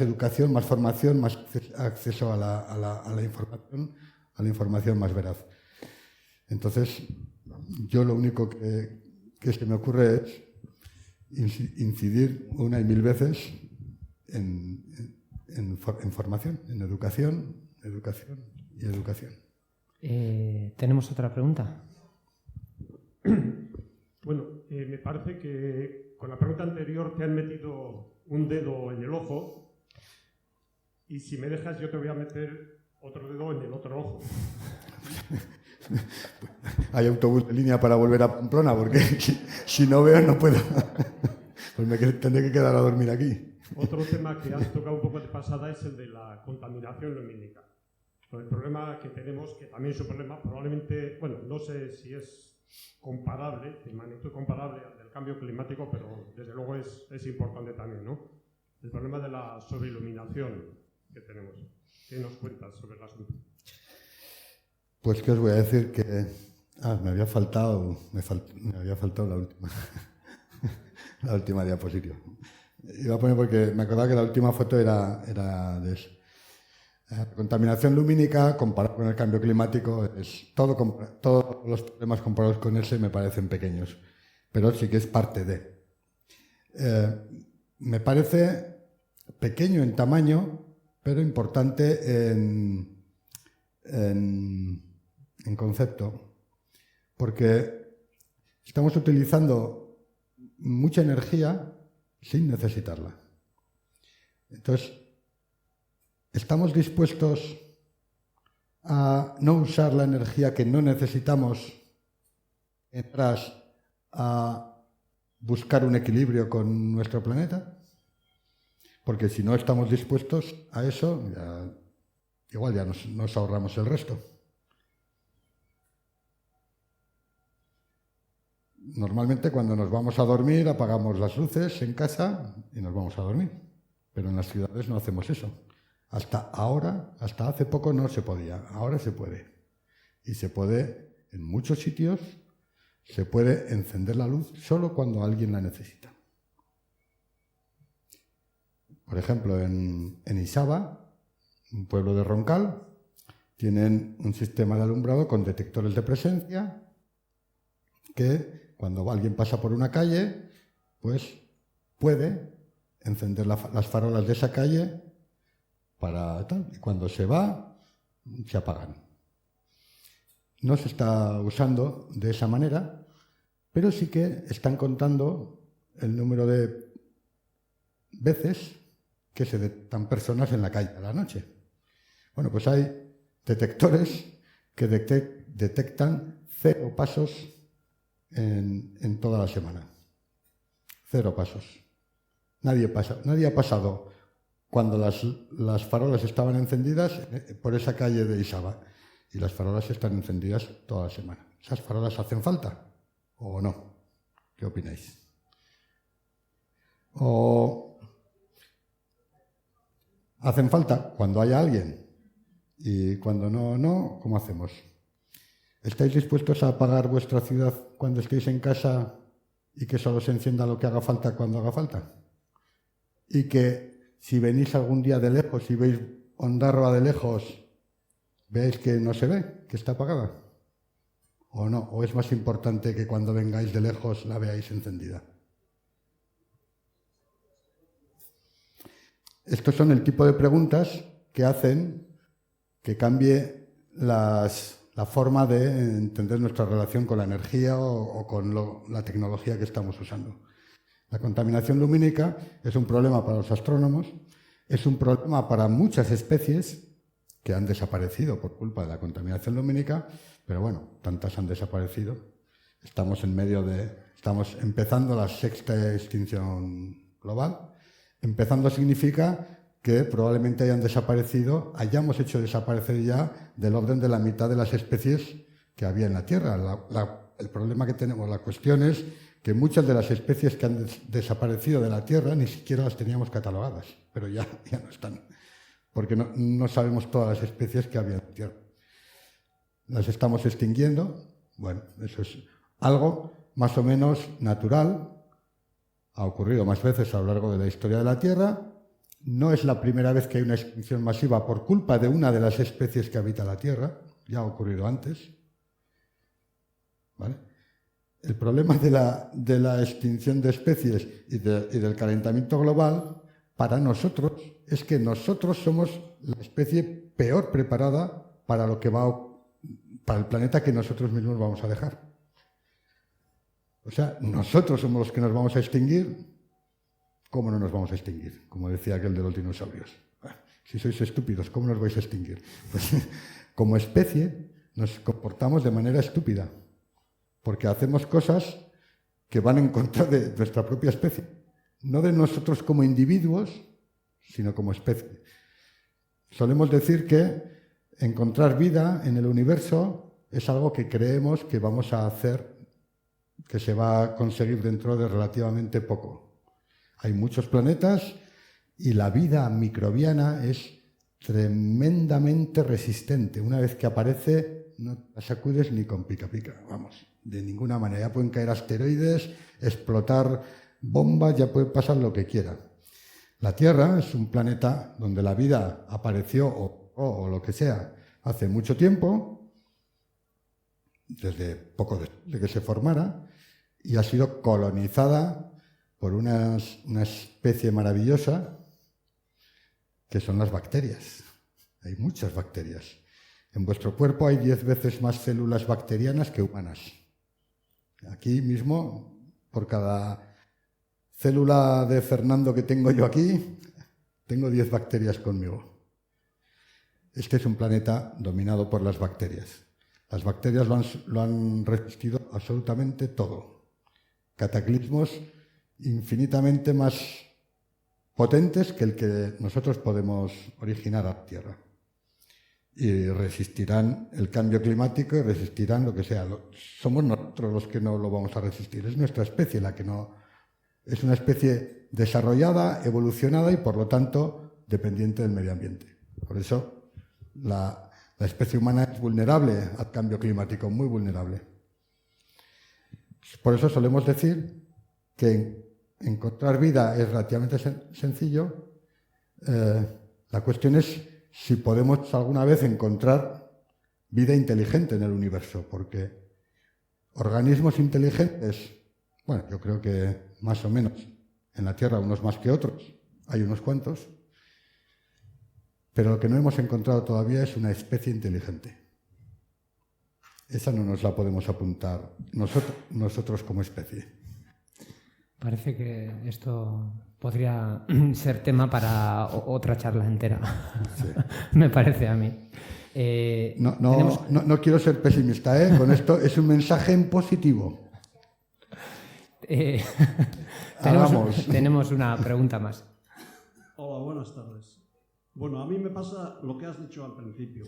educación, más formación, más acceso a la información más veraz. Entonces, yo lo único que se me ocurre es incidir una y mil veces en formación, en educación y educación. ¿Tenemos otra pregunta? Bueno, me parece que con la pregunta anterior te han metido un dedo en el ojo y si me dejas yo te voy a meter otro dedo en el otro ojo. Hay autobús de línea para volver a Pamplona porque si no veo no puedo. Pues me tendré que quedar a dormir aquí. Otro tema que has tocado un poco de pasada es el de la contaminación lumínica. El problema que tenemos, que también es un problema probablemente, bueno, no sé si es comparable, de magnitud comparable al del cambio climático, pero desde luego es importante también, ¿no? El problema de la sobreiluminación que tenemos. ¿Qué nos cuentas sobre el asunto? Pues que os voy a decir que me había faltado la última la última diapositiva. Iba a poner porque me acordaba que la última foto era de eso. La contaminación lumínica comparado con el cambio climático es todos los problemas comparados con ese me parecen pequeños, pero sí que es parte de. Me parece pequeño en tamaño, pero importante en concepto, porque estamos utilizando mucha energía sin necesitarla. Entonces, ¿estamos dispuestos a no usar la energía que no necesitamos en aras a buscar un equilibrio con nuestro planeta? Porque si no estamos dispuestos a eso, igual ya nos ahorramos el resto. Normalmente cuando nos vamos a dormir apagamos las luces en casa y nos vamos a dormir, pero en las ciudades no hacemos eso. Hasta hace poco no se podía, ahora se puede. Y se puede, en muchos sitios, se puede encender la luz solo cuando alguien la necesita. Por ejemplo, en Isaba, un pueblo de Roncal, tienen un sistema de alumbrado con detectores de presencia que cuando alguien pasa por una calle, pues puede encender las farolas de esa calle para tal, y cuando se va, se apagan. No se está usando de esa manera, pero sí que están contando el número de veces que se detectan personas en la calle a la noche. Bueno, pues hay detectores que detectan 0 pasos en toda la semana. 0 pasos. Nadie ha pasado cuando las farolas estaban encendidas por esa calle de Isaba, y las farolas están encendidas toda la semana. ¿Esas farolas hacen falta o no? ¿Qué opináis? ¿O hacen falta cuando haya alguien y cuando no? ¿Cómo hacemos? ¿Estáis dispuestos a apagar vuestra ciudad cuando estéis en casa y que solo se encienda lo que haga falta cuando haga falta? Y que si venís algún día de lejos y veis Ondarroa de lejos, veáis que no se ve, que está apagada. ¿O no? ¿O es más importante que cuando vengáis de lejos la veáis encendida? Estos son el tipo de preguntas que hacen que cambie la forma de entender nuestra relación con la energía o con la tecnología que estamos usando. La contaminación lumínica es un problema para los astrónomos, es un problema para muchas especies que han desaparecido por culpa de la contaminación lumínica, pero bueno, tantas han desaparecido. Estamos empezando la 6ª extinción global. Empezando significa que probablemente hayamos hecho desaparecer ya del orden de la mitad de las especies que había en la Tierra. El problema que tenemos, la cuestión es que muchas de las especies que han desaparecido de la Tierra ni siquiera las teníamos catalogadas, pero ya no están, porque no sabemos todas las especies que había en la Tierra. Las estamos extinguiendo. Bueno, eso es algo más o menos natural. Ha ocurrido más veces a lo largo de la historia de la Tierra. No es la primera vez que hay una extinción masiva por culpa de una de las especies que habita la Tierra. Ya ha ocurrido antes. ¿Vale? El problema de la extinción de especies y del calentamiento global para nosotros es que nosotros somos la especie peor preparada para el planeta que nosotros mismos vamos a dejar. O sea, nosotros somos los que nos vamos a extinguir. ¿Cómo no nos vamos a extinguir? Como decía aquel de los dinosaurios. Si sois estúpidos, ¿cómo nos vais a extinguir? Pues como especie nos comportamos de manera estúpida, porque hacemos cosas que van en contra de nuestra propia especie. no de nosotros como individuos, sino como especie. Solemos decir que encontrar vida en el universo es algo que creemos que vamos a hacer, que se va a conseguir dentro de relativamente poco. Hay muchos planetas y la vida microbiana es tremendamente resistente. Una vez que aparece, no la sacudes ni con pica pica, vamos, de ninguna manera. Ya pueden caer asteroides, explotar bombas, ya puede pasar lo que quiera. La Tierra es un planeta donde la vida apareció, o lo que sea, hace mucho tiempo, desde poco de que se formara, y ha sido colonizada por una especie maravillosa que son las bacterias. Hay muchas bacterias. En vuestro cuerpo hay 10 veces más células bacterianas que humanas. Aquí mismo, por cada célula de Fernando que tengo yo aquí, tengo 10 bacterias conmigo. Este es un planeta dominado por las bacterias. Las bacterias lo han resistido absolutamente todo. Cataclismos infinitamente más potentes que el que nosotros podemos originar a la Tierra. Y resistirán el cambio climático y resistirán lo que sea. Somos nosotros los que no lo vamos a resistir. Es nuestra especie la que no. Es una especie desarrollada, evolucionada y por lo tanto dependiente del medio ambiente. Por eso la especie humana es vulnerable al cambio climático, muy vulnerable. Por eso solemos decir que encontrar vida es relativamente sencillo. La cuestión es si podemos alguna vez encontrar vida inteligente en el universo, porque organismos inteligentes, bueno, yo creo que más o menos en la Tierra unos más que otros, hay unos cuantos, pero lo que no hemos encontrado todavía es una especie inteligente. Esa no nos la podemos apuntar nosotros como especie. Parece que esto podría ser tema para otra charla entera. Sí. Me parece a mí. No quiero ser pesimista, ¿eh? Con esto es un mensaje en positivo. Tenemos una pregunta más. Hola, buenas tardes. Bueno, a mí me pasa lo que has dicho al principio.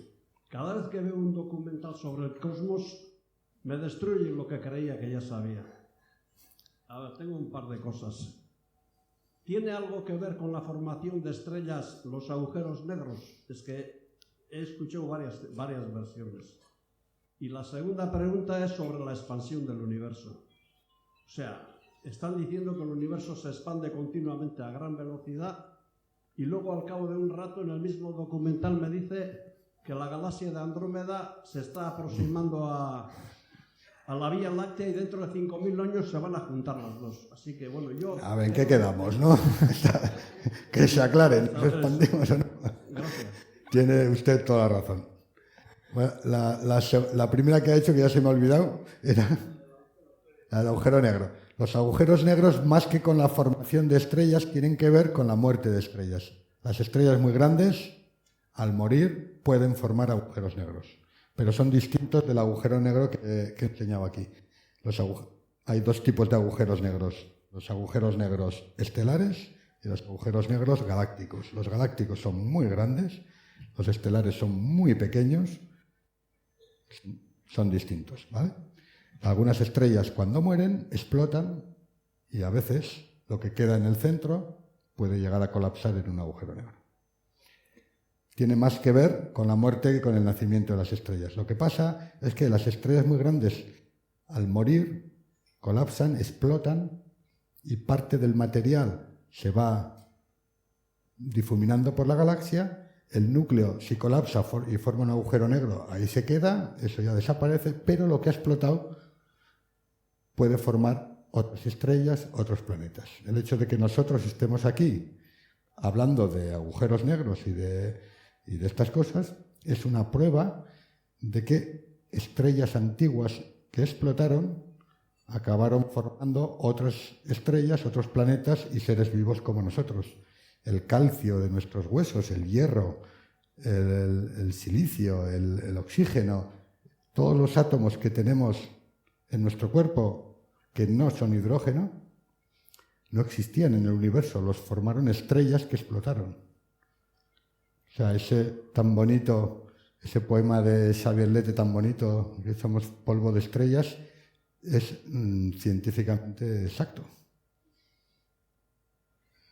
Cada vez que veo un documental sobre el cosmos, me destruye lo que creía que ya sabía. A ver, tengo un par de cosas. ¿Tiene algo que ver con la formación de estrellas los agujeros negros? Es que he escuchado varias versiones. Y la segunda pregunta es sobre la expansión del universo. O sea, están diciendo que el universo se expande continuamente a gran velocidad y luego al cabo de un rato en el mismo documental me dice que la galaxia de Andrómeda se está aproximando a la Vía Láctea y dentro de 5.000 años se van a juntar las dos. Así que bueno, yo... A ver, ¿en qué quedamos, no? Que se aclaren, ¿nos expandimos o no? Gracias. Tiene usted toda la razón. Bueno, la primera que ha hecho, que ya se me ha olvidado, era el agujero negro. Los agujeros negros, más que con la formación de estrellas, tienen que ver con la muerte de estrellas. Las estrellas muy grandes, al morir, pueden formar agujeros negros. Pero son distintos del agujero negro que he enseñado aquí. Hay dos tipos de agujeros negros. Los agujeros negros estelares y los agujeros negros galácticos. Los galácticos son muy grandes, los estelares son muy pequeños, son distintos, ¿vale? Algunas estrellas cuando mueren explotan y a veces lo que queda en el centro puede llegar a colapsar en un agujero negro. Tiene más que ver con la muerte que con el nacimiento de las estrellas. Lo que pasa es que las estrellas muy grandes, al morir, colapsan, explotan y parte del material se va difuminando por la galaxia. El núcleo, si colapsa y forma un agujero negro, ahí se queda, eso ya desaparece, pero lo que ha explotado puede formar otras estrellas, otros planetas. El hecho de que nosotros estemos aquí hablando de agujeros negros y de estas cosas es una prueba de que estrellas antiguas que explotaron acabaron formando otras estrellas, otros planetas y seres vivos como nosotros. El calcio de nuestros huesos, el hierro, el silicio, el oxígeno, todos los átomos que tenemos en nuestro cuerpo que no son hidrógeno, no existían en el universo, los formaron estrellas que explotaron. O sea, ese tan bonito, ese poema de Xavier Lete tan bonito, que somos polvo de estrellas, es científicamente exacto.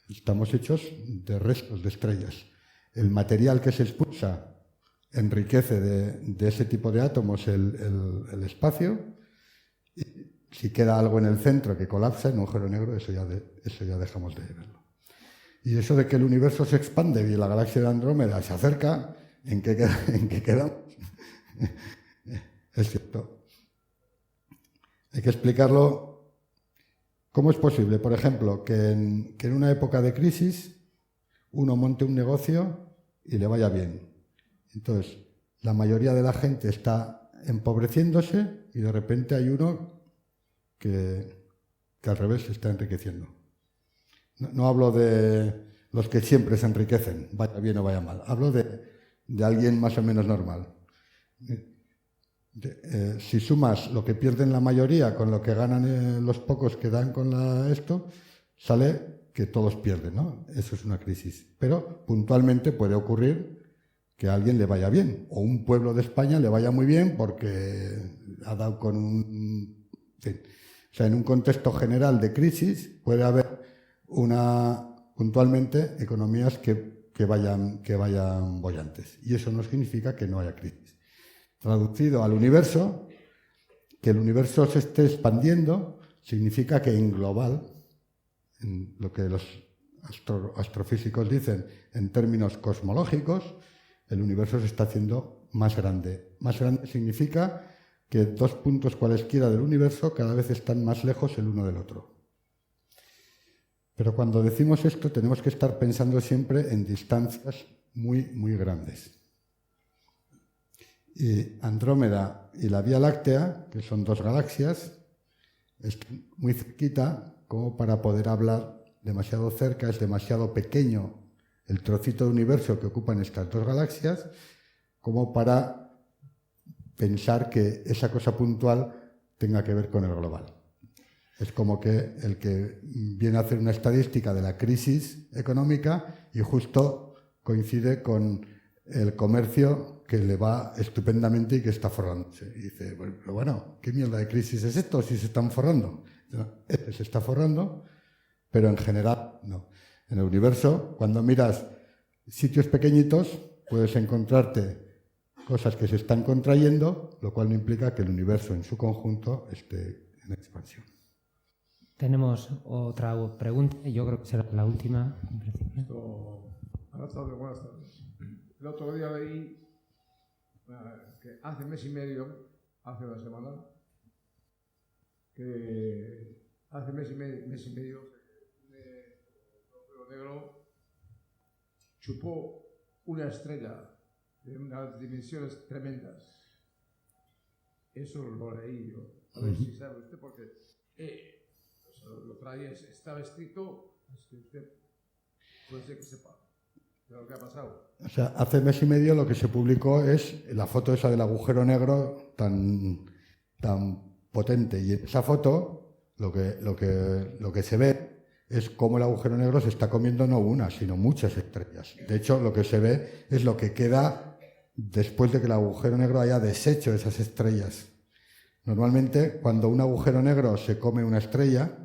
Estamos hechos de restos de estrellas. El material que se expulsa enriquece de ese tipo de átomos el espacio. Y si queda algo en el centro que colapsa en un agujero negro, eso ya dejamos de verlo. Y eso de que el universo se expande y la galaxia de Andrómeda se acerca, ¿en qué quedamos? Es cierto. Hay que explicarlo. ¿Cómo es posible, por ejemplo, que en una época de crisis uno monte un negocio y le vaya bien? Entonces, la mayoría de la gente está empobreciéndose y de repente hay uno que al revés se está enriqueciendo. No hablo de los que siempre se enriquecen, vaya bien o vaya mal. Hablo de alguien más o menos normal. Si sumas lo que pierden la mayoría con lo que ganan los pocos que dan con esto, sale que todos pierden, ¿no? Eso es una crisis. Pero puntualmente puede ocurrir que a alguien le vaya bien, o un pueblo de España le vaya muy bien porque ha dado con un... En fin. O sea, en un contexto general de crisis puede haber puntualmente economías que vayan bollantes. Y eso no significa que no haya crisis. Traducido al universo, que el universo se esté expandiendo significa que en global, en lo que los astrofísicos dicen en términos cosmológicos, el universo se está haciendo más grande. Más grande significa que dos puntos cualesquiera del universo cada vez están más lejos el uno del otro. Pero cuando decimos esto tenemos que estar pensando siempre en distancias muy, muy grandes. Y Andrómeda y la Vía Láctea, que son dos galaxias, están muy cerquita como para poder hablar demasiado cerca, es demasiado pequeño el trocito de universo que ocupan estas dos galaxias como para pensar que esa cosa puntual tenga que ver con el global. Es como que el que viene a hacer una estadística de la crisis económica y justo coincide con el comercio que le va estupendamente y que está forrándose. Y dice, bueno, ¿qué mierda de crisis es esto si se están forrando? Este se está forrando, pero en general no. En el universo, cuando miras sitios pequeñitos, puedes encontrarte cosas que se están contrayendo, lo cual no implica que el universo en su conjunto esté en expansión. Tenemos otra pregunta, yo creo que será la última. Buenas tardes. El otro día leí que hace mes y medio, hace una semana, que hace mes y medio un negro chupó una estrella de unas dimensiones tremendas. Eso lo leí yo. A ver si sabe usted, porque lo traía, estaba escrito, es que usted puede ser que sepa de lo que ha pasado. O sea, hace mes y medio lo que se publicó es la foto esa del agujero negro tan potente. Y en esa foto lo que se ve es cómo el agujero negro se está comiendo no una, sino muchas estrellas. De hecho, lo que se ve es lo que queda después de que el agujero negro haya deshecho esas estrellas. Normalmente, cuando un agujero negro se come una estrella,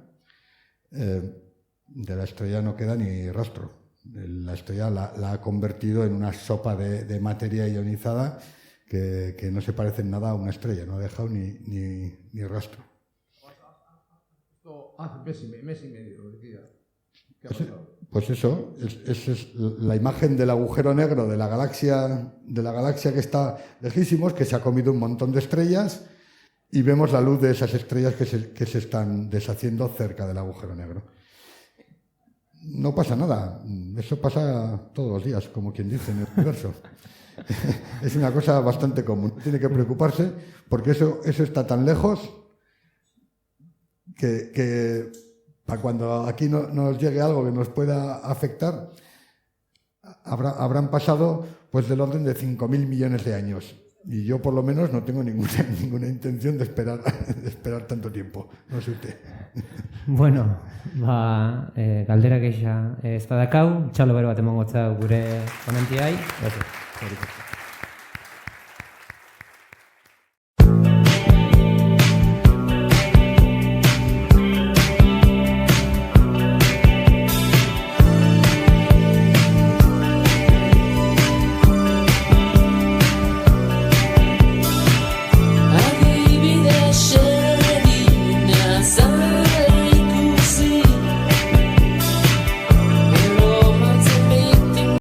de la estrella no queda ni rastro. La estrella la ha convertido en una sopa de materia ionizada que no se parece en nada a una estrella, no ha dejado ni rastro. Esto hace mes y medio, lo decía. ¿Qué ha pasado? Pues eso, es la imagen del agujero negro de la galaxia que está lejísimos, que se ha comido un montón de estrellas, y vemos la luz de esas estrellas que se están deshaciendo cerca del agujero negro. No pasa nada, eso pasa todos los días, como quien dice, en el universo. Es una cosa bastante común, no tiene que preocuparse, porque eso está tan lejos que para cuando aquí nos llegue algo que nos pueda afectar, habrán pasado pues del orden de 5.000 millones de años. Y yo, por lo menos, no tengo ninguna intención de esperar tanto tiempo. No sé usted. Bueno, galdera geixa ez badakau, txalo bero bat emango zau gure ponentiai. Gracias.